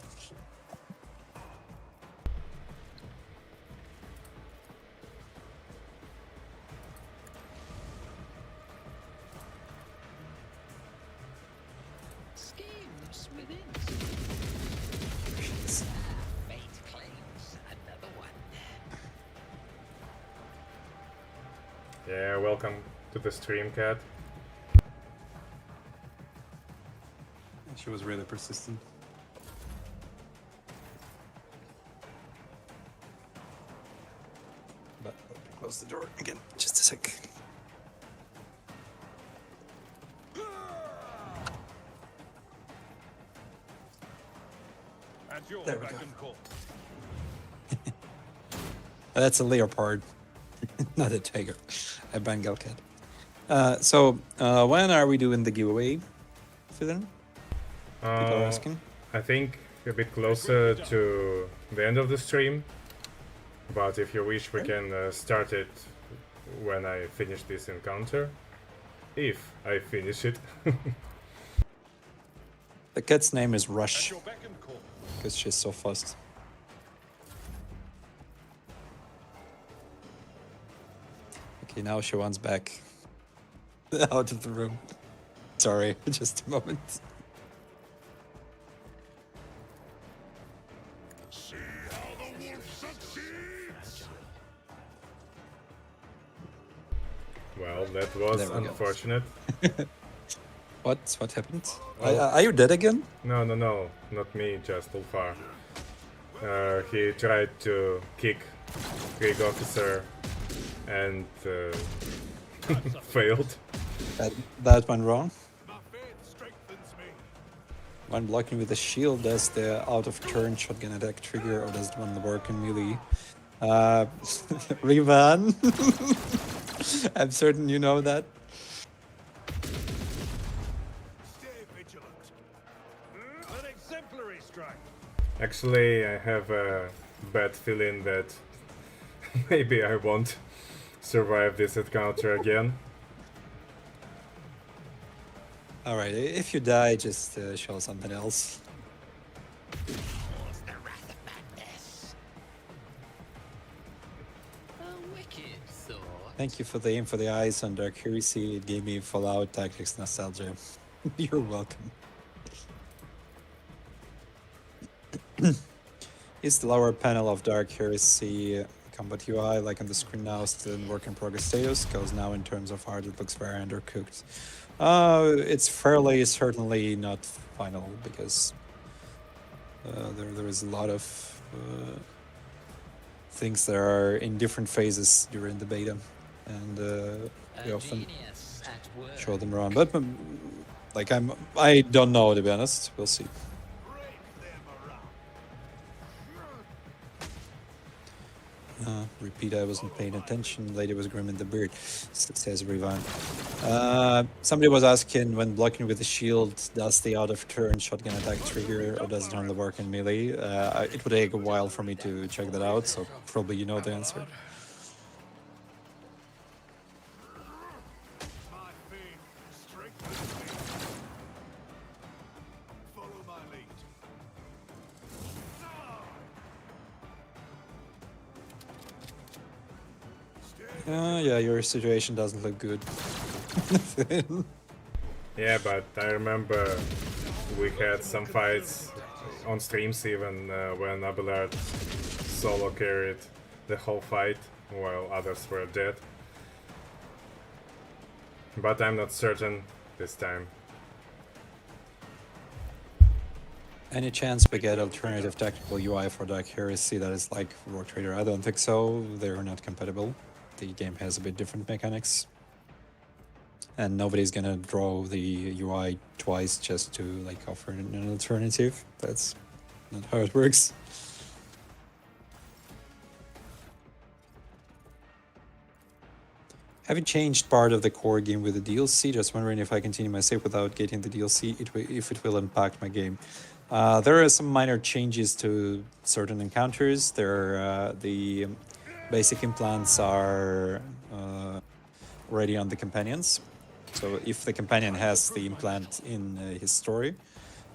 Schemes within. Fate claims another one. Yeah, welcome to the stream, Cat. She was really persistent. But let me close the door again, just a sec. At your There we beck go. and call. That's a leopard, not a tiger, a Bengal cat. So when are we doing the giveaway, Fidan? People are asking. I think a bit closer to the end of the stream, but if you wish we can start it when I finish this encounter. If I finish it. The cat's name is At Rush, your beck and call. because she's so fast. Okay, now she wants back out of the room. Sorry, just a moment. See how the wolf succeeds. Well, that was There we go. unfortunate. What happened? Oh. Are you dead again? No, not me, just Ulfar. He tried to kick Krieg officer and failed. That went wrong. My faith strengthens me. When blocking with a shield, does the out of turn shotgun attack trigger, or does it one work in melee? Rivan, I'm certain you know that. Stay vigilant. An exemplary strike. Actually, I have a bad feeling that maybe I won't survive this encounter again. Alright, if you die, just show something else. Towards the wrath of madness. Thank you for the aim for the eyes on Dark Heresy. It gave me Fallout Tactics nostalgia. You're welcome. Is the lower panel of Dark Heresy combat UI, like on the screen now, still in work in progress status? Because now in terms of art, it looks very undercooked. It's fairly certainly not final, because there is a lot of things that are in different phases during the beta, and we often show them around. But like I don't know, to be honest. We'll see. Repeat, I wasn't paying attention. Lady was grim in the beard, says Revan. Somebody was asking, when blocking with the shield, does the out of turn shotgun attack trigger, or does it only work in melee? It would take a while for me to check that out, so probably you know the answer. Yeah, your situation doesn't look good. Yeah, but I remember we had some fights on streams even when Abelard solo carried the whole fight while others were dead. But I'm not certain this time. Any chance we get alternative tactical UI for Dark Heresy that is like Rogue Trader? I don't think so. They're not compatible. The game has a bit different mechanics. And nobody's gonna draw the UI twice just to like offer an alternative. That's not how it works. Having changed part of the core game with the DLC, just wondering if I continue my save without getting the DLC, if it will impact my game. There are some minor changes to certain encounters. The basic implants are already on the companions. So if the companion has the implant in his story,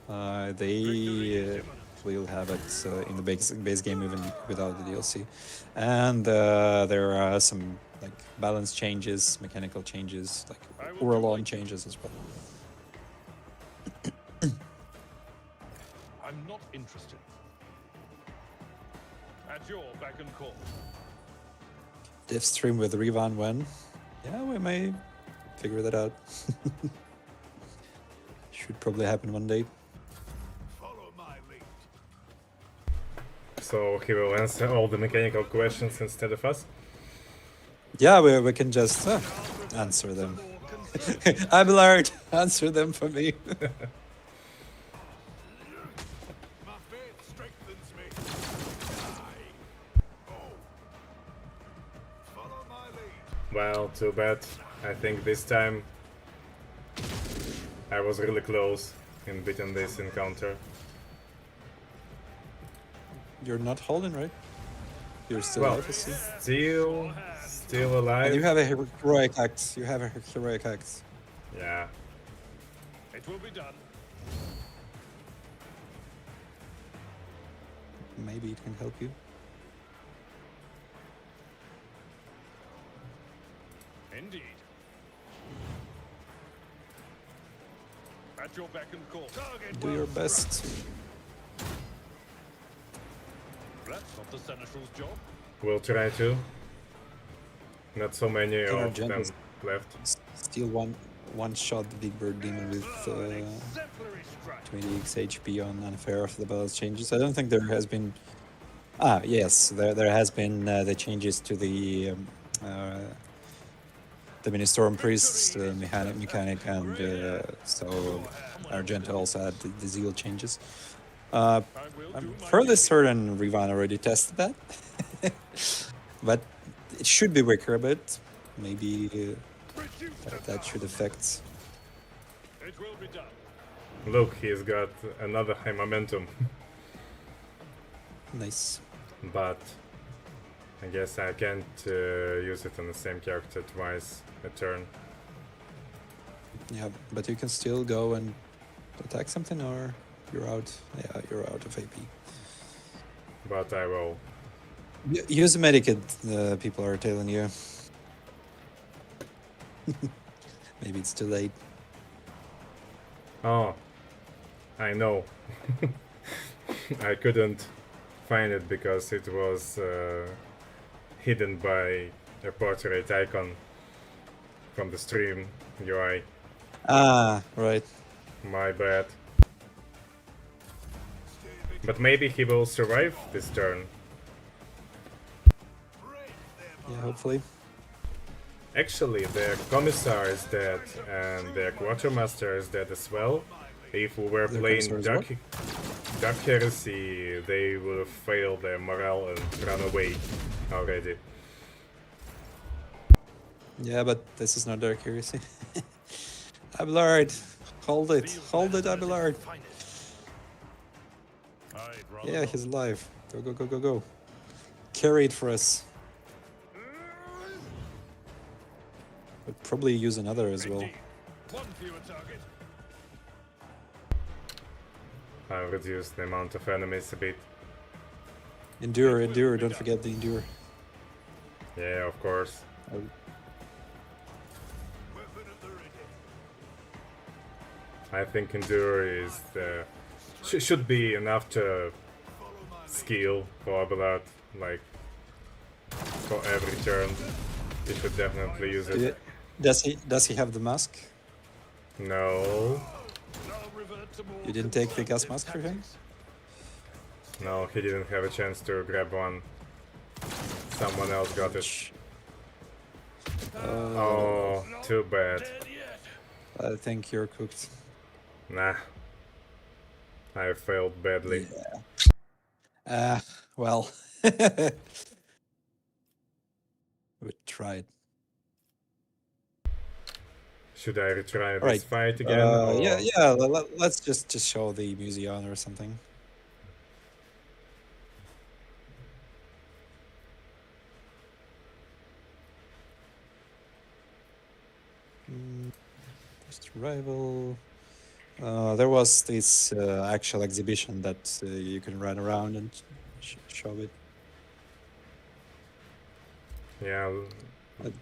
they will have it in the base game even without the DLC. And there are some like balance changes, mechanical changes, like Uralon changes as well. I'm not interested. At your beck and call. Div stream with Revan when? Yeah, we may figure that out. Should probably happen one day. Follow my lead. So he will answer all the mechanical questions instead of us? Yeah, we can just answer them. Abelard, answer them for me. My faith strengthens me. Follow my lead. Well, too bad. I think this time I was really close in beating this encounter. You're not holding, right? You're still Well, alive, I see. still alive. And you have a heroic act. You have a heroic act. Yeah. It will be done. Maybe it can help you. Indeed. At your beck and call. Target Do your best. That's not the Seneschal's job. We'll try to. Not so many Inner of Gen them is- left. Steal one shot the Big Bird Demon with Exemplary strike. 20x HP on unfair after the balance changes. I don't think there has been. Yes, there has been the changes to the Ministorum Priests, mechanic, and so Argenta also had the Zeal changes. I will I'm do my fairly duty. certain Rivan already tested that, but it should be weaker a bit. Maybe that should affect. It will be done. Look, he's got another high momentum. Nice. But I guess I can't use it on the same character twice a turn. Yeah, but you can still go and attack something, or you're out. Yeah, you're out of AP. But I will. Use a medikit. People are telling you. Maybe it's too late. Oh, I know. I couldn't find it because it was hidden by a portrait icon from the stream UI. Ah, right. My bad. But maybe he will survive this turn. Yeah, hopefully. Actually, their commissar is dead, and their quartermaster is dead as well. If we were Their playing commissar is Dark Heresy, they would have failed their morale and run away already. Yeah, but this is not Dark Heresy. Abelard, hold it, Abelard. Yeah, he's alive. Go, go, go, go, go. Carry it for us. Would probably use another as well. One fewer target. I've reduced the amount of enemies a bit. Endure, don't forget the endure. Yeah, of course. I think endure is the should be enough to skill for Abelard, like for every turn. You should definitely use it. Does he have the mask? No, You didn't take the gas mask for him? no, he didn't have a chance to grab one. Someone else got it. Oh, too bad. I think you're cooked. Nah, I failed badly. Well. We tried. Should I retry Right. this fight again? Or... Yeah. Let's just show the Museion or something. First rival. There was this actual exhibition that you can run around and show it. Yeah, let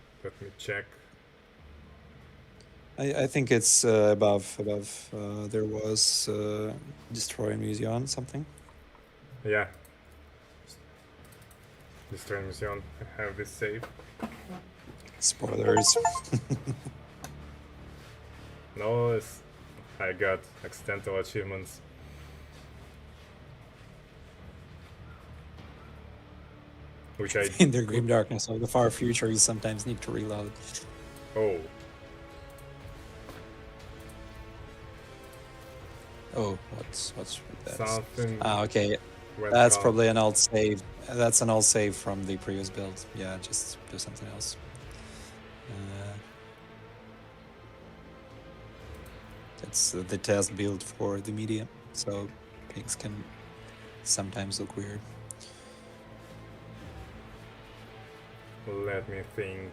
me check. I think it's above. There was Destroy Museion something. Yeah. Destroy Museion. I have this save. Spoilers. No, I got accidental achievements. Which I... In the grim darkness of the far future, you sometimes need to reload. Oh. Oh, what's with that? Something... Okay. went That's wrong. probably an old save. That's an old save from the previous build. Yeah, just do something else. It's the test build for the media, so things can sometimes look weird. Let me think.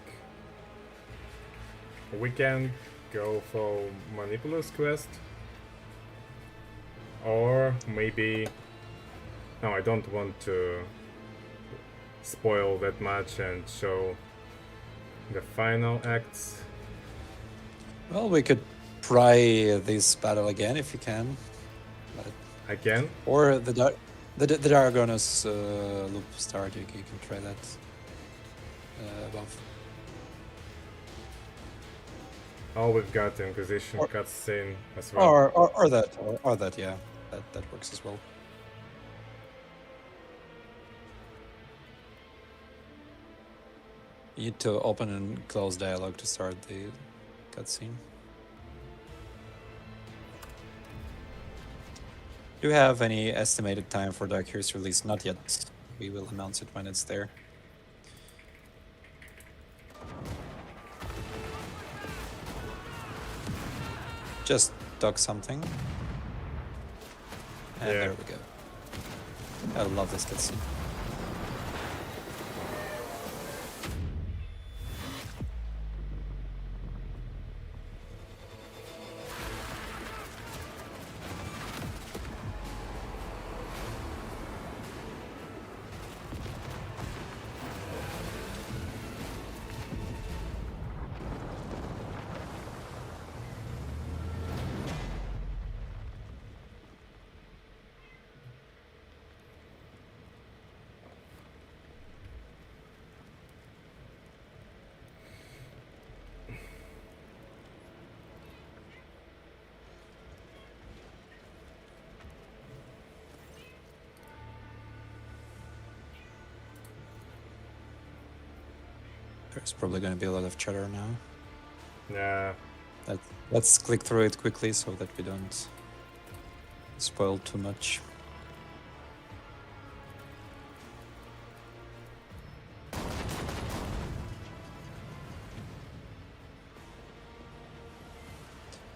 We can go for Manipulous Quest. Or maybe... No, I don't want to spoil that much and show the final acts. Well, we could try this battle again if you can. But Again? or the Dragonus loop start, you can try that above. Oh, we've got the Inquisition cutscene as well. Or that, yeah. That works as well. You need to open and close dialogue to start the cutscene. Do you have any estimated time for Dark Heroes release? Not yet. We will announce it when it's there. Just dock something. And Yeah. there we go. I love this cutscene. There's probably going to be a lot of chatter now. Yeah. Let's click through it quickly so that we don't spoil too much.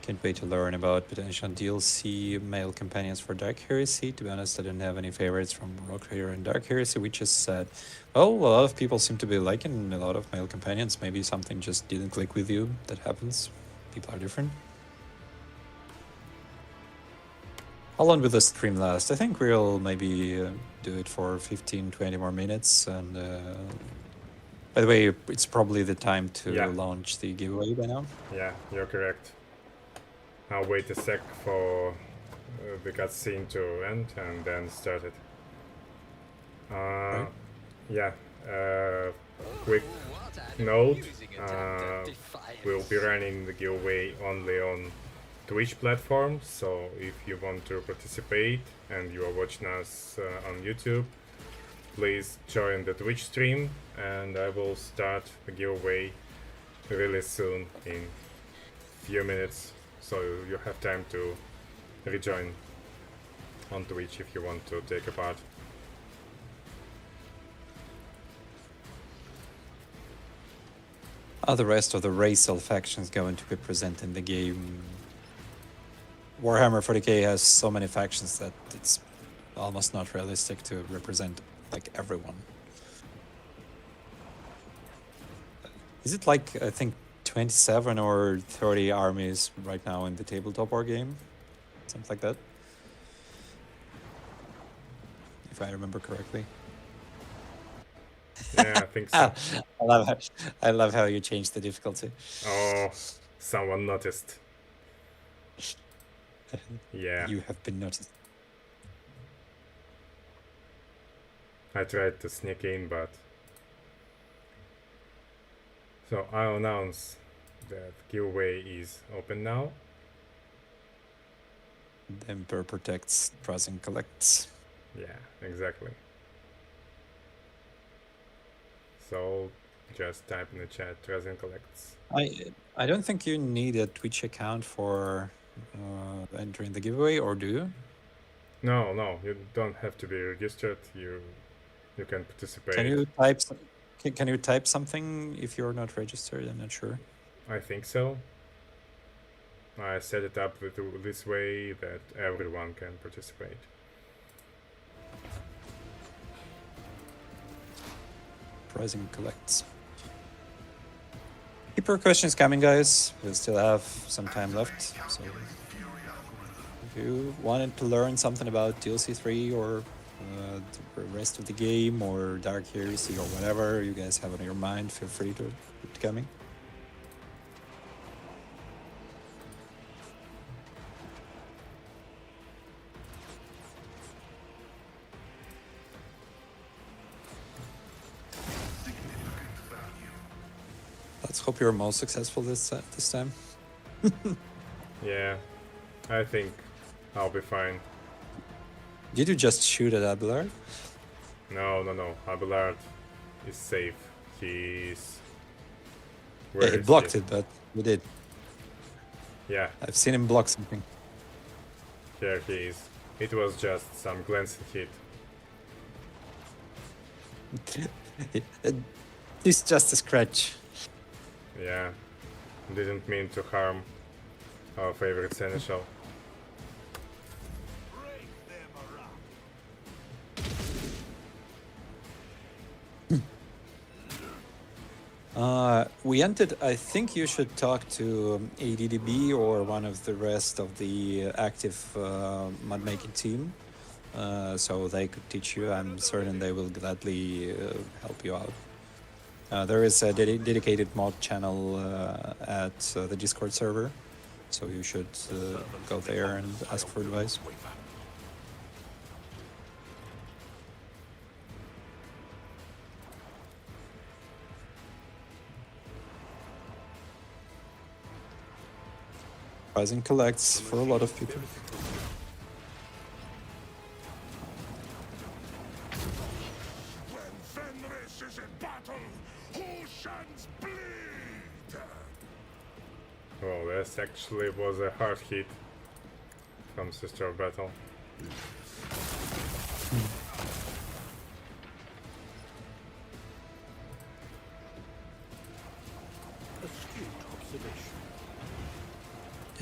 Can't wait to learn about potential DLC male companions for Dark Heresy. To be honest, I didn't have any favorites from Rogue Trader and Dark Heresy. We just said, well, a lot of people seem to be liking a lot of male companions. Maybe something just didn't click with you. That happens. People are different. How long will the stream last? I think we'll maybe do it for 15-20 more minutes. And by the way, it's probably the time to launch the giveaway by now. Yeah, you're correct. I'll wait a sec for the cutscene to end and then start it. Right. Yeah, quick note, we'll be running the giveaway only on Twitch platform, so if you want to participate and you are watching us on YouTube, please join the Twitch stream and I will start the giveaway really soon in few minutes. So you have time to rejoin on Twitch if you want to take a part. Are the rest of the racial factions going to be present in the game? Warhammer 40k has so many factions that it's almost not realistic to represent like everyone. Is it like, I think, 27 or 30 armies right now in the tabletop war game? Something like that. If I remember correctly. Yeah, I think so. I love how you changed the difficulty. Oh, someone noticed. Yeah. You have been noticed. I tried to sneak in, but... So I'll announce that giveaway is open now. The Emperor protects, draws and collects. Yeah, exactly. So just type in the chat, draws and collects. I don't think you need a Twitch account for entering the giveaway, or do you? No, you don't have to be registered. You can participate. Can you type something if you're not registered? I'm not sure. I think so. I set it up this way that everyone can participate. Pricing collects. Keep your questions coming, guys. We'll still have some time left. So if you wanted to learn something about DLC 3 or the rest of the game or Dark Heresy or whatever you guys have on your mind, feel free to keep it coming. Let's hope you're most successful this time. Yeah, I think I'll be fine. Did you just shoot at Abelard? No. Abelard is safe. He's... Yeah, he blocked it, but we did. Yeah. I've seen him block something. Here he is. It was just some glancing hit. It's just a scratch. Yeah. Didn't mean to harm our favorite seneschal. We entered. I think you should talk to ADDB or one of the rest of the active mod making team, so they could teach you. I'm certain they will gladly help you out. There is a dedicated mod channel at the Discord server, so you should go there and ask for advice. Rising collects for a lot of people. When Fenris is in battle, who shines This actually was a hard hit from Sister of Battle.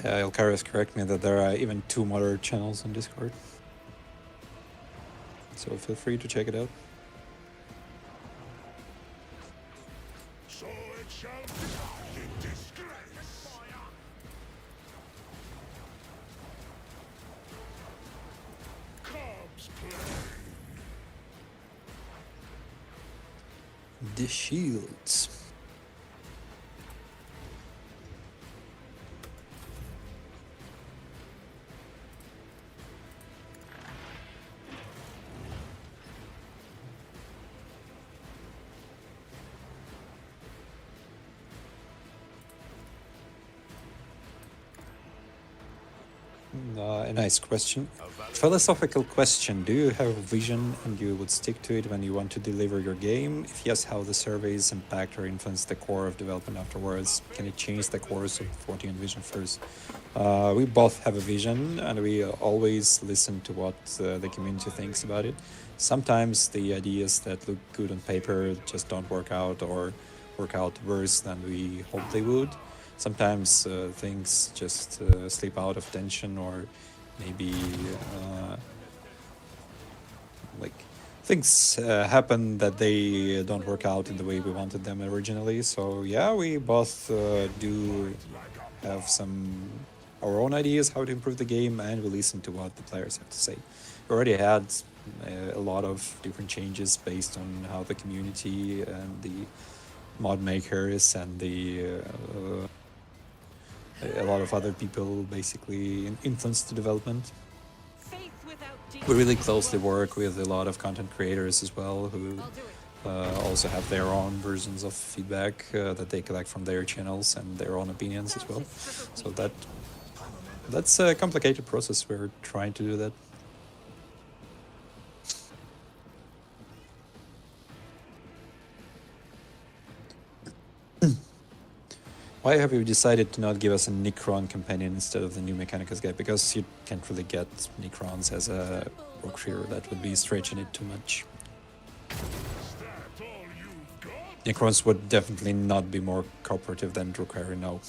Yeah, Elkarius correct me that there are even 2 moderate channels on Discord. So feel free to check it out. So it shall die in disgrace. Cubs play. The shields. A nice question. Philosophical question. Do you have a vision and you would stick to it when you want to deliver your game? If yes, how the surveys impact or influence the core of development afterwards? Can it change the course of what you envision first? We both have a vision and we always listen to what the community thinks about it. Sometimes the ideas that look good on paper just don't work out or work out worse than we hope they would. Sometimes things just slip out of tension, or maybe like things happen that they don't work out in the way we wanted them originally. So yeah, we both do have our own ideas how to improve the game, and we listen to what the players have to say. We already had a lot of different changes based on how the community and the mod makers and a lot of other people basically influenced the development. Faith without deeds We really is closely work worthless. with a lot of content creators as well, who I'll do it. also have their own versions of feedback that they collect from their channels and their own opinions as well. So that's a complicated process. We're trying to do that. Why have you decided to not give us a Necron companion instead of the new Mechanicus guy? Because you can't really get Necrons as a Rockshire. That would be stretching it too much. Is that all you've got? Necrons would definitely not be more cooperative than Drukhari, no.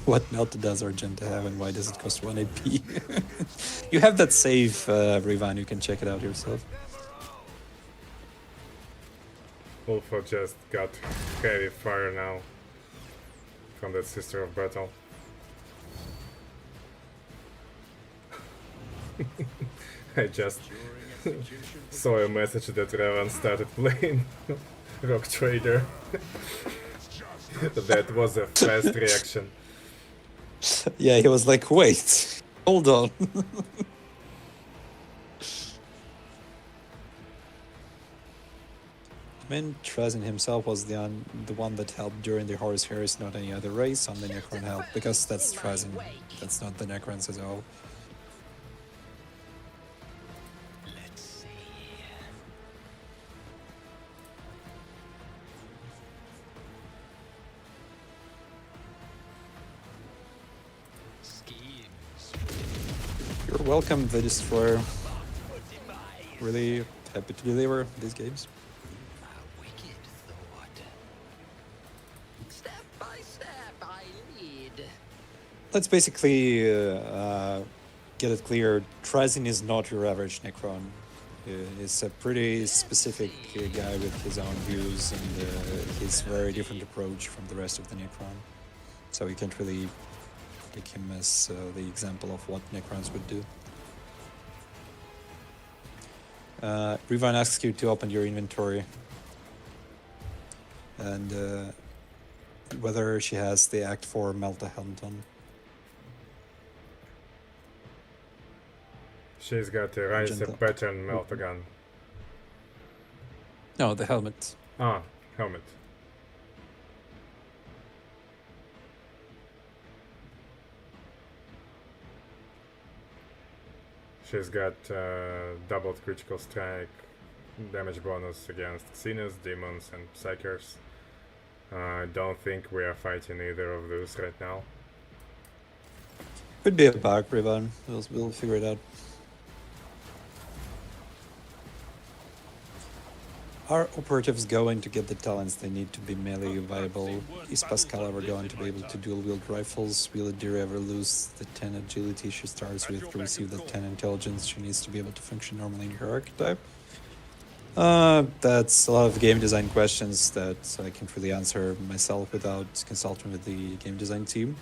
What melt does Argenta have and why does it cost 1 AP? You have that save, Rivan, you can check it out yourself. Ulfa just got heavy fire now from that Sister of Battle. I just saw a message that Revan started playing Rock Trader. That was a fast reaction. Yeah, he was like, wait, hold on. I mean, Trazin himself was the one that helped during the Horus Heresy, not any other race on the Necron help, because that's Trazin, that's not the Necrons as well. Let's see. Schemes. You're welcome, the Destroyer. Device. Really happy to deliver these games. A wicked thought. Step by step, I lead. Let's basically get it clear. Trazin is not your average Necron. He's a pretty specific guy with his own views and his very different approach from the rest of the Necron. So you can't really take him as the example of what Necrons would do. Rivan asks you to open your inventory and whether she has the Act 4 Melta helmet on. She's got a Rise Argenta. pattern Melta gun. No, the helmet. Ah, helmet. She's got doubled critical strike, damage bonus against Xenos, demons, and psychers. I don't think we are fighting either of those right now. Could be a bug, Rivan. We'll figure it out. Are operatives going to get the talents they need to be melee viable? Is Pascal ever going to be able to dual-wield rifles? Will Adira ever lose the 10 agility she starts with to receive the 10 intelligence she needs to be able to function normally in her archetype? That's a lot of game design questions that I can't really answer myself without consulting with the game design team.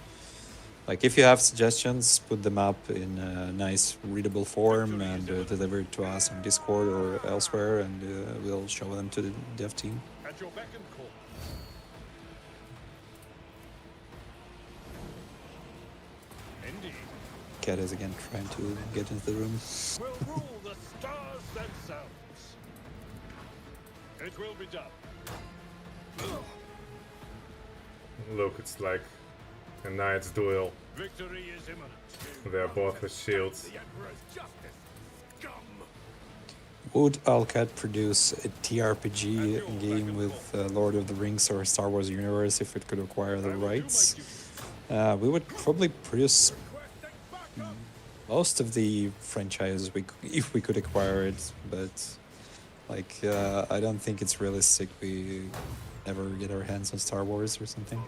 Like, if you have suggestions, put them up in a nice readable form and deliver it to us on Discord or elsewhere, and we'll show them to the dev team. At your beck and call. Indeed. Cat is again trying to get into the room. Will rule the stars themselves. It will be done. Look, it's like a knight's duel. Victory is imminent. They're both with shields. The Emperor's justice. Scum. Would Alcat produce a TRPG game with Lord of the Rings or Star Wars universe if it could acquire the rights? We would probably produce most of the franchises if we could acquire it, but like I don't think it's realistic we ever get our hands on Star Wars or something.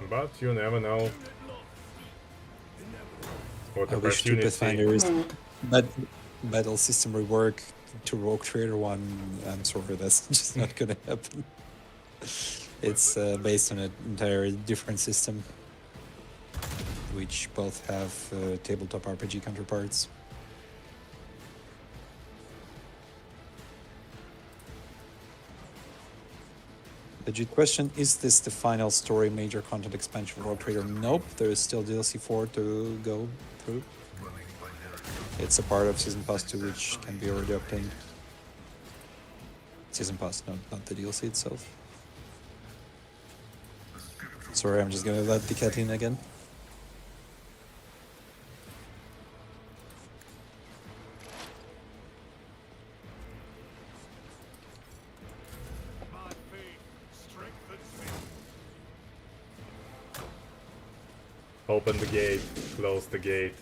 But you never know what I wish opportunity. Pathfinder's battle system rework to Rogue Trader 1. I'm sorry, that's just not gonna happen. It's based on an entirely different system, which both have tabletop RPG counterparts. Legit question, is this the final story major content expansion for Rogue Trader? Nope, there is still DLC 4 to go through. It's a part of Season Pass 2, which can be already obtained. Season Pass, not the DLC itself. Sorry, I'm just gonna let the cat in again. My faith strengthens me. Open the gate, close the gate.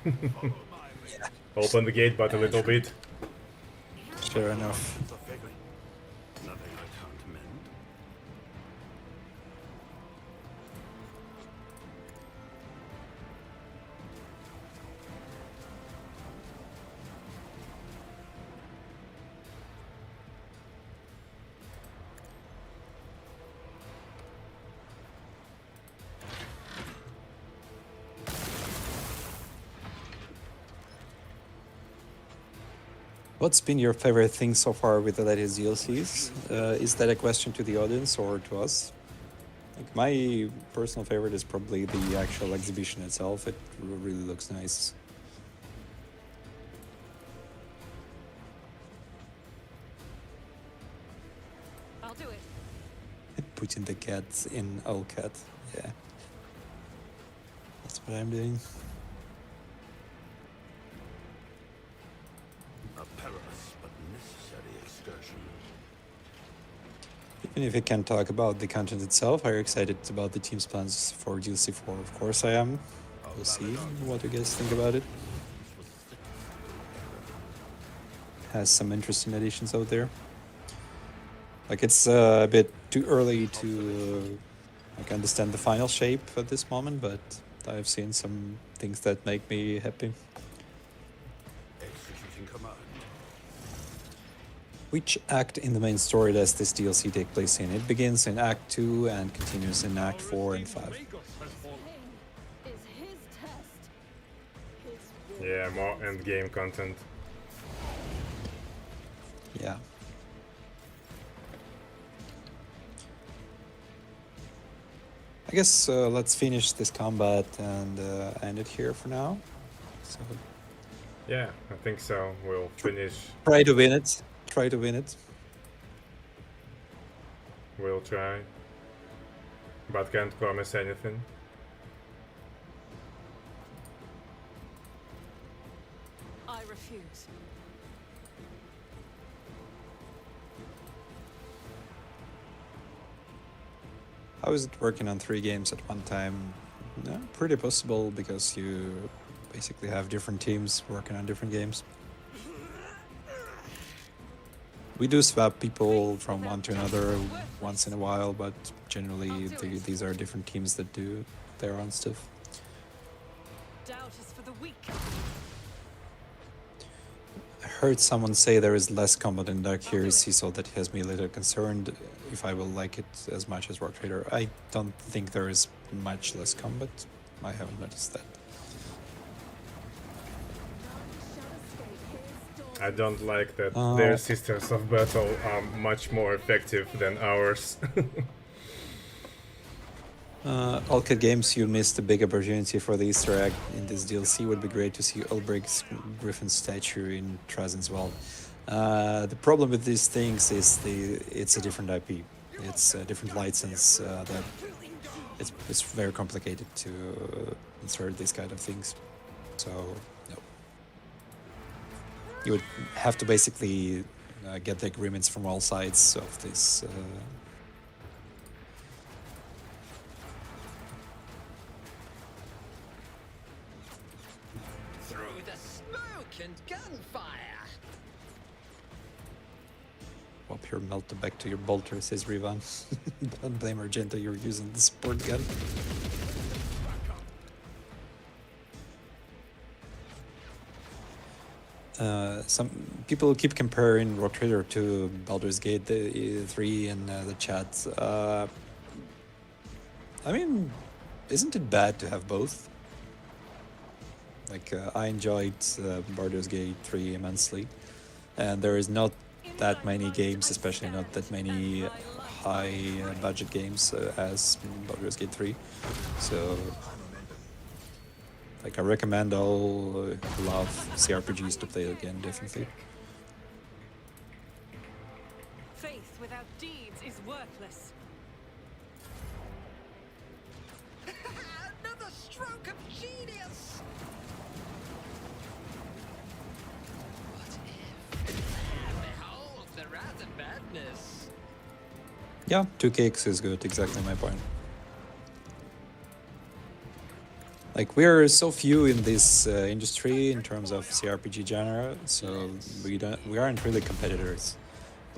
Follow my lead. Open the gate, but a little bit. Sure enough. Nothing I can't mend. What's been your favorite thing so far with the latest DLCs? Is that a question to the audience or to us? Like, my personal favorite is probably the actual exhibition itself. It really looks nice. I'll do it. Putting the cat in Cat. Yeah. That's what I'm doing. A perilous but necessary excursion. Even if I can't talk about the content itself, are you excited about the team's plans for DLC 4? Of course I am. We'll see what you guys think about it. Has some interesting additions out there. Like, it's a bit too early to like understand the final shape at this moment, but I've seen some things that make me happy. Executing command. Which act in the main story does this DLC take place in? It begins in Act 2 and continues in Act 4 and 5. Is his test. His Yeah, more end game content. Yeah. I guess let's finish this combat and end it here for now. So Yeah, I think so. We'll finish. try to win it. Try to win it. We'll try. But can't promise anything. I refuse. How is it working on 3 games at one time? Pretty possible, because you basically have different teams working on different games. We do swap people from one to another once in a while, but generally these are different teams that do their own stuff. Doubt is for the weak. I heard someone say there is less combat in Dark Heresy, so that has me a little concerned if I will like it as much as Rogue Trader. I don't think there is much less combat. I haven't noticed that. I don't like that their systems of battle are much more effective than ours. Alka Games, you missed a big opportunity for the Easter egg in this DLC. Would be great to see Ulbricht's Griffin statue in Trazin's Well. The problem with these things is it's a different IP. It's a different license. That it's very complicated to insert these kind of things. So no. You would have to basically get the agreements from all sides of this. Through the smoke and gunfire. Swap your melter back to your bolter, says Rivan. Don't blame Argento, you're using the sport gun. Some people keep comparing Rogue Trader to Baldur's Gate 3 in the chat. I mean, isn't it bad to have both? Like, I enjoyed Baldur's Gate 3 immensely, and there is not that many games, especially not that many high budget games as Baldur's Gate 3. So, like, I recommend all who love CRPGs to play it again, definitely. Faith without deeds is worthless. Another stroke of genius. What if? Behold the wrath of madness. Yeah, 2 cakes is good, exactly my point. Like, we're so few in this industry in terms of CRPG genre, so we aren't really competitors.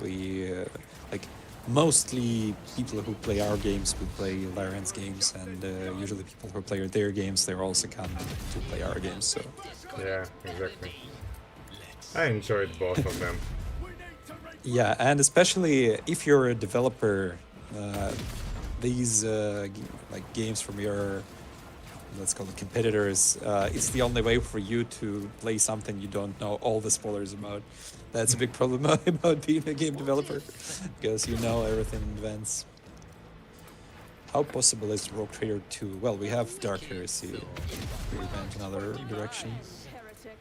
We like, mostly people who play our games will play Larian's games, and usually people who play their games, they're also come to play our games. So Yeah, exactly. I enjoyed both of them. yeah, and especially if you're a developer, these like games from your, let's call it, competitors, it's the only way for you to play something you don't know all the spoilers about. That's a big problem about being a game developer, because you know everything in advance. How possible is Rogue Trader 2? Well, we have Dark Heresy. We went another direction. Heretic.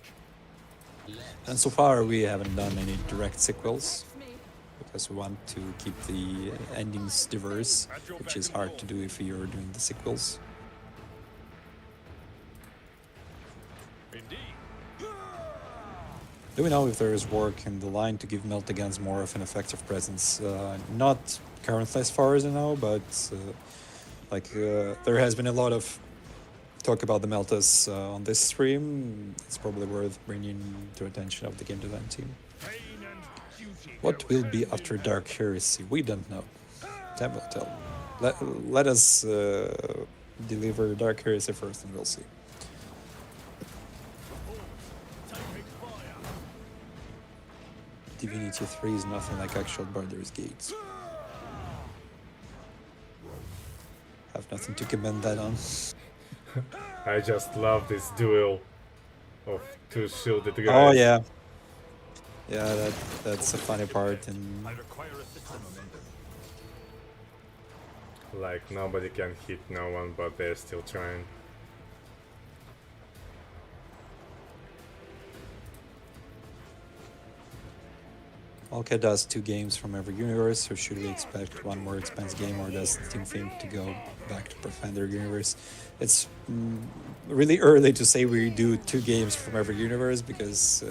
And so far we haven't done any direct sequels, because we want to keep the endings diverse, which is hard to do if you're doing the sequels. Indeed. Do we know if there is work in the line to give Meltagans more of an effective presence? Not currently, as far as I know, but there has been a lot of talk about the Meltas on this stream. It's probably worth bringing to attention of the game design team. Pain and duty. What will be after Dark Heresy? We don't know. Time will tell. Let us deliver Dark Heresy first, and we'll see. Divinity 3 is nothing like actual Baldur's Gate. Have nothing to commend that on. I just love this duel of 2 shielded guys. Oh yeah. Yeah, that's a funny part, and I require assistance. Like, nobody can hit no one, but they're still trying. Volca does 2 games from every universe, so should we expect one more expanse game, or does the team think to go back to Pathfinder universe? It's really early to say we do 2 games from every universe, because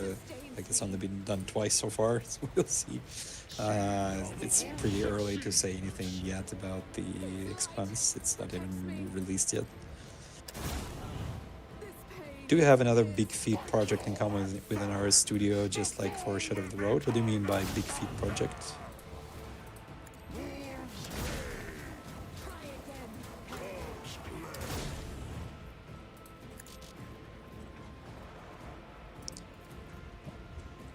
like it's only been done twice so far, so we'll see. It's pretty early to say anything yet about the expanse. It's not even released yet. Do you have another big feat project in common within our studio, just like for Shadow of the Road? What do you mean by big feat project?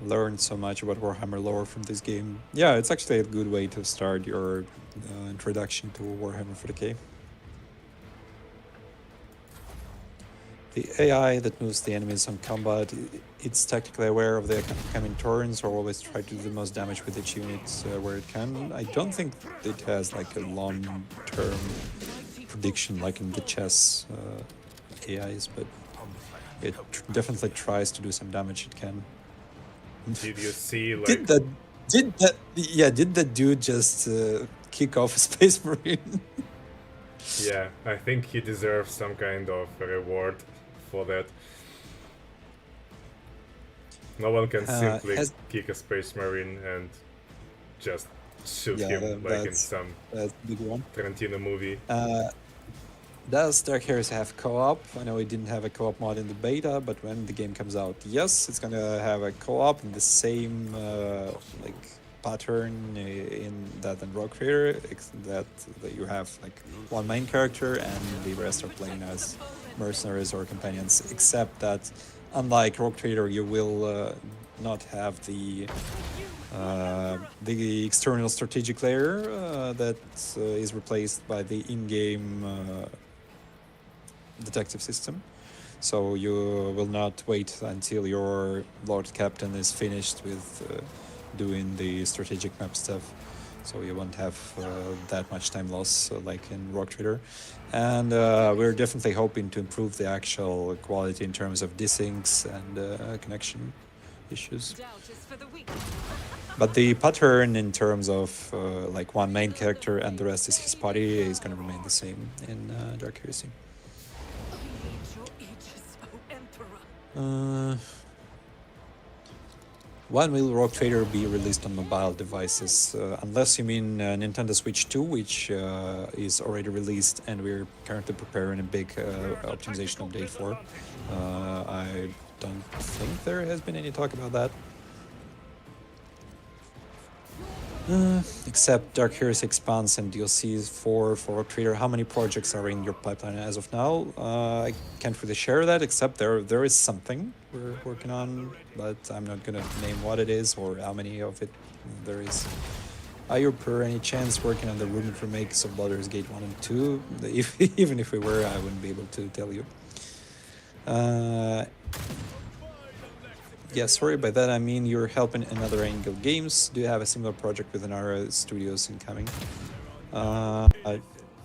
Learned so much about Warhammer lore from this game. Yeah, it's actually a good way to start your introduction to Warhammer 40k. The AI that moves the enemies on combat, it's technically aware of the upcoming turns, or always try to do the most damage with each unit where it can. I don't think it has like a long-term prediction like in the chess AIs, but it definitely tries to do some damage it can. Did you see like... Did that dude just kick off a Space Marine? Yeah, I think he deserves some kind of reward for that. No one can simply kick a Space Marine and just shoot him like in some big one. Tarantino movie. Does Dark Heresy have co-op? I know it didn't have a co-op mod in the beta, but when the game comes out, yes, it's gonna have a co-op in the same like pattern in that and Rogue Trader, that you have like one main character and the rest are playing as mercenaries or companions, except that unlike Rogue Trader, you will not have the external strategic layer that is replaced by the in-game detective system. So you will not wait until your Lord Captain is finished with doing the strategic map stuff. So you won't have that much time loss like in Rogue Trader. And we're definitely hoping to improve the actual quality in terms of desyncs and connection issues. But the pattern in terms of like one main character and the rest is his party is going to remain the same in Dark Heresy. When will Rogue Trader be released on mobile devices? Unless you mean Nintendo Switch 2, which is already released and we're currently preparing a big optimization update for. I don't think there has been any talk about that. Except Dark Heresy expands and DLCs for Rogue Trader. How many projects are in your pipeline as of now? I can't really share that, except there is something we're working on, but I'm not gonna name what it is or how many of it there is. Are you per any chance working on the rumored remakes of Baldur's Gate 1 and 2? Even if we were, I wouldn't be able to tell you. Yeah, sorry, by that I mean you're helping another Angle Games. Do you have a similar project within our studios incoming?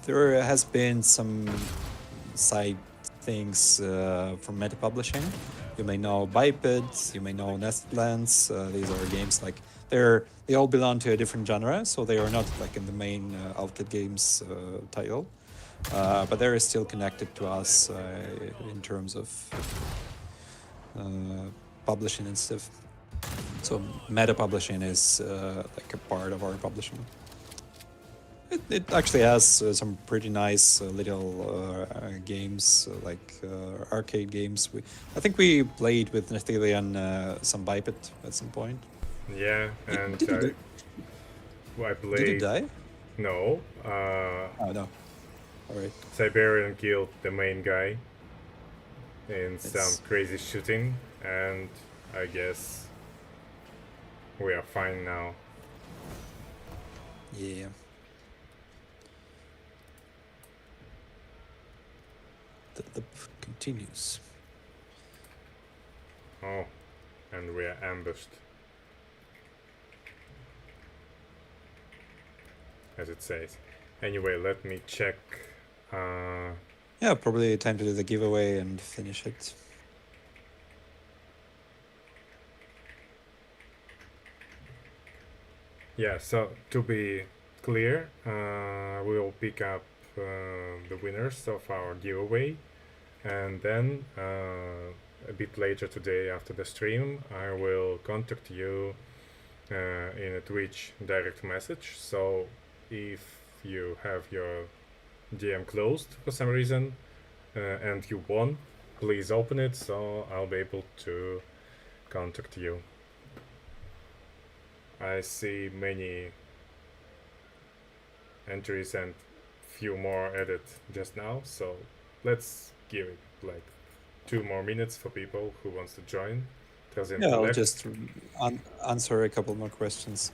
There has been some side things from Meta Publishing. You may know Biped, you may know Nestlands. These are games like they all belong to a different genre, so they are not like in the main Outlet Games title, but they're still connected to us in terms of publishing and stuff. So Meta Publishing is like a part of our publishing. It actually has some pretty nice little games, like arcade games. I think we played with Nathalian some Biped at some point. Yeah, and I played... Did it die? No. Oh, no. Alright. Siberian killed the main guy in some crazy shooting, and I guess we are fine now. Yeah. The loop continues. Oh, and we are ambushed. As it says. Anyway, let me check. Yeah, probably time to do the giveaway and finish it. Yeah, so to be clear, we'll pick up the winners of our giveaway, and then a bit later today after the stream, I will contact you in a Twitch direct message. So if you have your DM closed for some reason and you won, please open it so I'll be able to contact you. I see many entries and few more added just now, so let's give it like 2 more minutes for people who wants to join. Yeah, I'll just answer a couple more questions.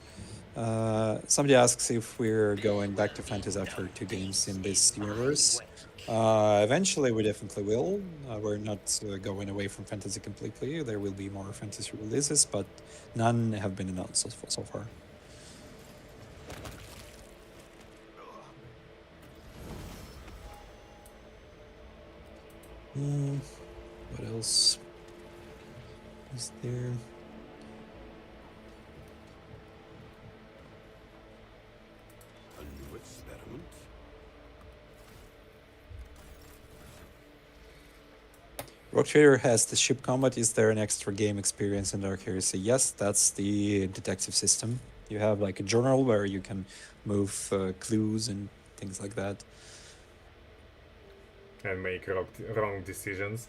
Somebody asks if we're going back to fantasy after 2 games in this universe. Eventually, we definitely will. We're not going away from fantasy completely. There will be more fantasy releases, but none have been announced so far. What else is there? A new experiment? Rogue Trader has the ship combat. Is there an extra game experience in Dark Heresy? Yes, that's the detective system. You have like a journal where you can move clues and things like that. And make wrong decisions.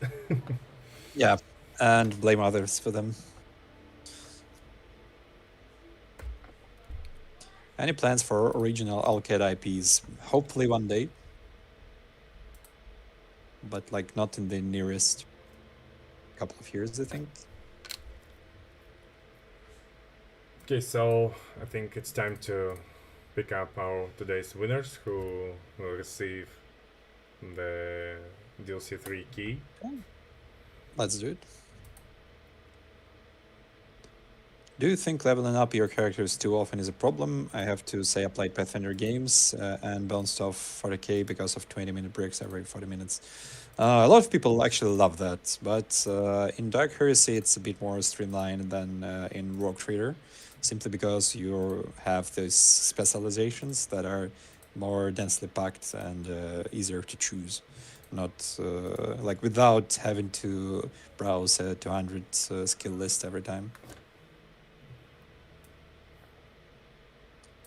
Yeah, and blame others for them. Any plans for original Alcad IPs? Hopefully one day. But like not in the nearest couple of years, I think. Okay, so I think it's time to pick up our today's winners who will receive the DLC 3 key. Let's do it. Do you think leveling up your characters too often is a problem? I have to say I played Pathfinder games and bounced off 40k because of 20-minute breaks every 40 minutes. A lot of people actually love that, but in Dark Heresy it's a bit more streamlined than in Rogue Trader, simply because you have those specializations that are more densely packed and easier to choose. Not like without having to browse a 200 skill list every time.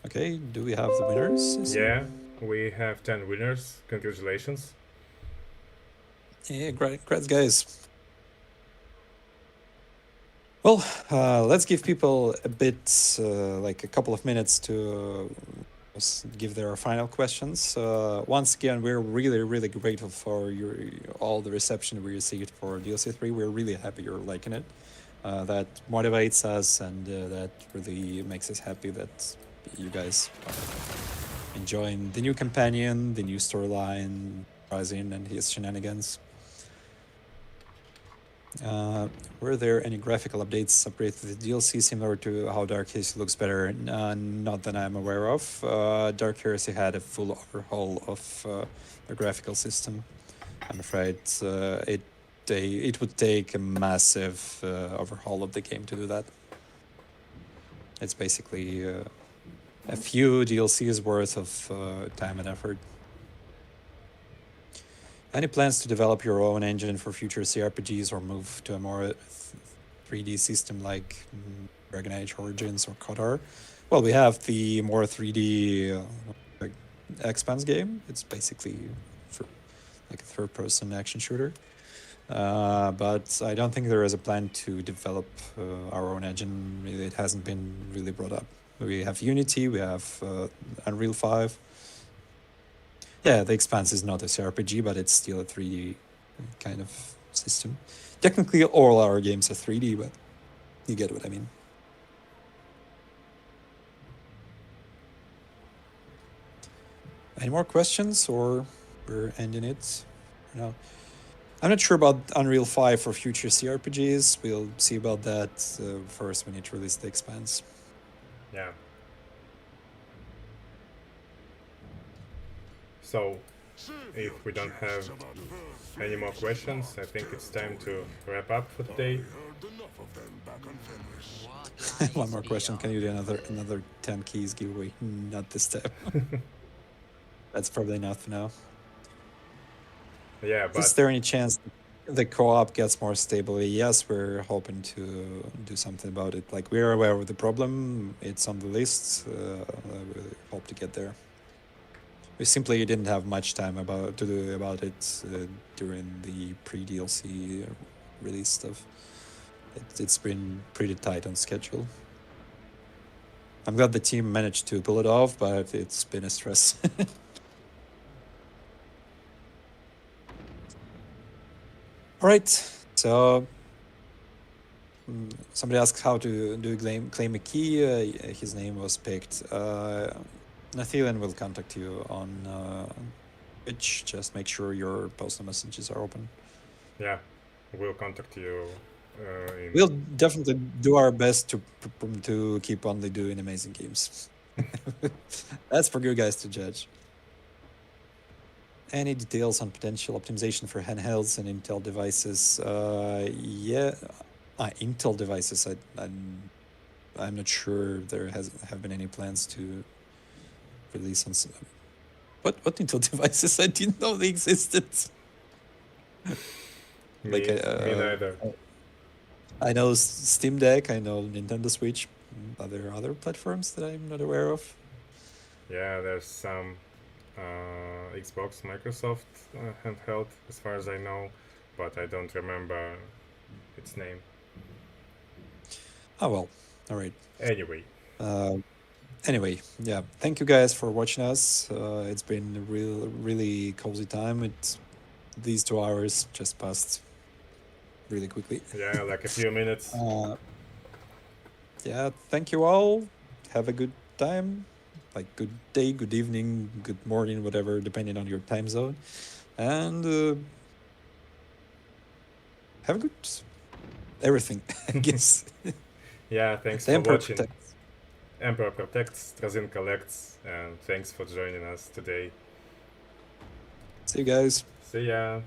Okay, do we have the winners? Yeah, we have 10 winners. Congratulations. Yeah, great guys. Well, let's give people a bit, like a couple of minutes to give their final questions. Once again, we're really grateful for all the reception we received for DLC 3. We're really happy you're liking it. That motivates us, and that really makes us happy that you guys are enjoying the new companion, the new storyline, Razin and his shenanigans. Were there any graphical updates upgrades to the DLC similar to how Dark Heresy looks better? Not that I'm aware of. Dark Heresy had a full overhaul of the graphical system. I'm afraid it would take a massive overhaul of the game to do that. It's basically a few DLCs worth of time and effort. Any plans to develop your own engine for future CRPGs or move to a more 3D system like Dragon Age Origins or KOTOR? Well, we have the more 3D Expanse game. It's basically like a third-person action shooter. But I don't think there is a plan to develop our own engine. It hasn't been really brought up. We have Unity, we have Unreal 5. Yeah, the Expanse is not a CRPG, but it's still a 3D kind of system. Technically, all our games are 3D, but you get what I mean. Any more questions, or we're ending it? No. I'm not sure about Unreal 5 for future CRPGs. We'll see about that first when it releases the Expanse. Yeah. So, if we don't have any more questions, I think it's time to wrap up for today. One more question. Can you do another 10 keys giveaway? Not this time. That's probably enough for now. Yeah, but Is there any chance the co-op gets more stable? Yes, we're hoping to do something about it. Like, we're aware of the problem. It's on the list. We hope to get there. We simply didn't have much time to do about it during the pre-DLC release stuff. It's been pretty tight on schedule. I'm glad the team managed to pull it off, but it's been a stress. All right, so somebody asked how to claim a key. His name was picked. Nathilian will contact you on Twitch. Just make sure your postal messages are open. yeah, we'll contact you. We'll definitely do our best to keep only doing amazing games. That's for you guys to judge. Any details on potential optimization for handhelds and Intel devices? Intel devices. I'm not sure there have been any plans to release on some. What Intel devices? I didn't know they existed. Me neither. I know Steam Deck. I know Nintendo Switch. Are there other platforms that I'm not aware of? Yeah, there's some Xbox, Microsoft handheld, as far as I know, but I don't remember its name. Oh well, all right. Anyway, yeah. Thank you guys for watching us. It's been a really cozy time. These 2 hours just passed really quickly. Yeah, like a few minutes. Yeah, thank you all. Have a good time. Like, good day, good evening, good morning, whatever, depending on your time zone. And have a good everything, I guess. Yeah, thanks for watching. Emperor protects, Trazyn collects, and thanks for joining us today. See you guys. See ya.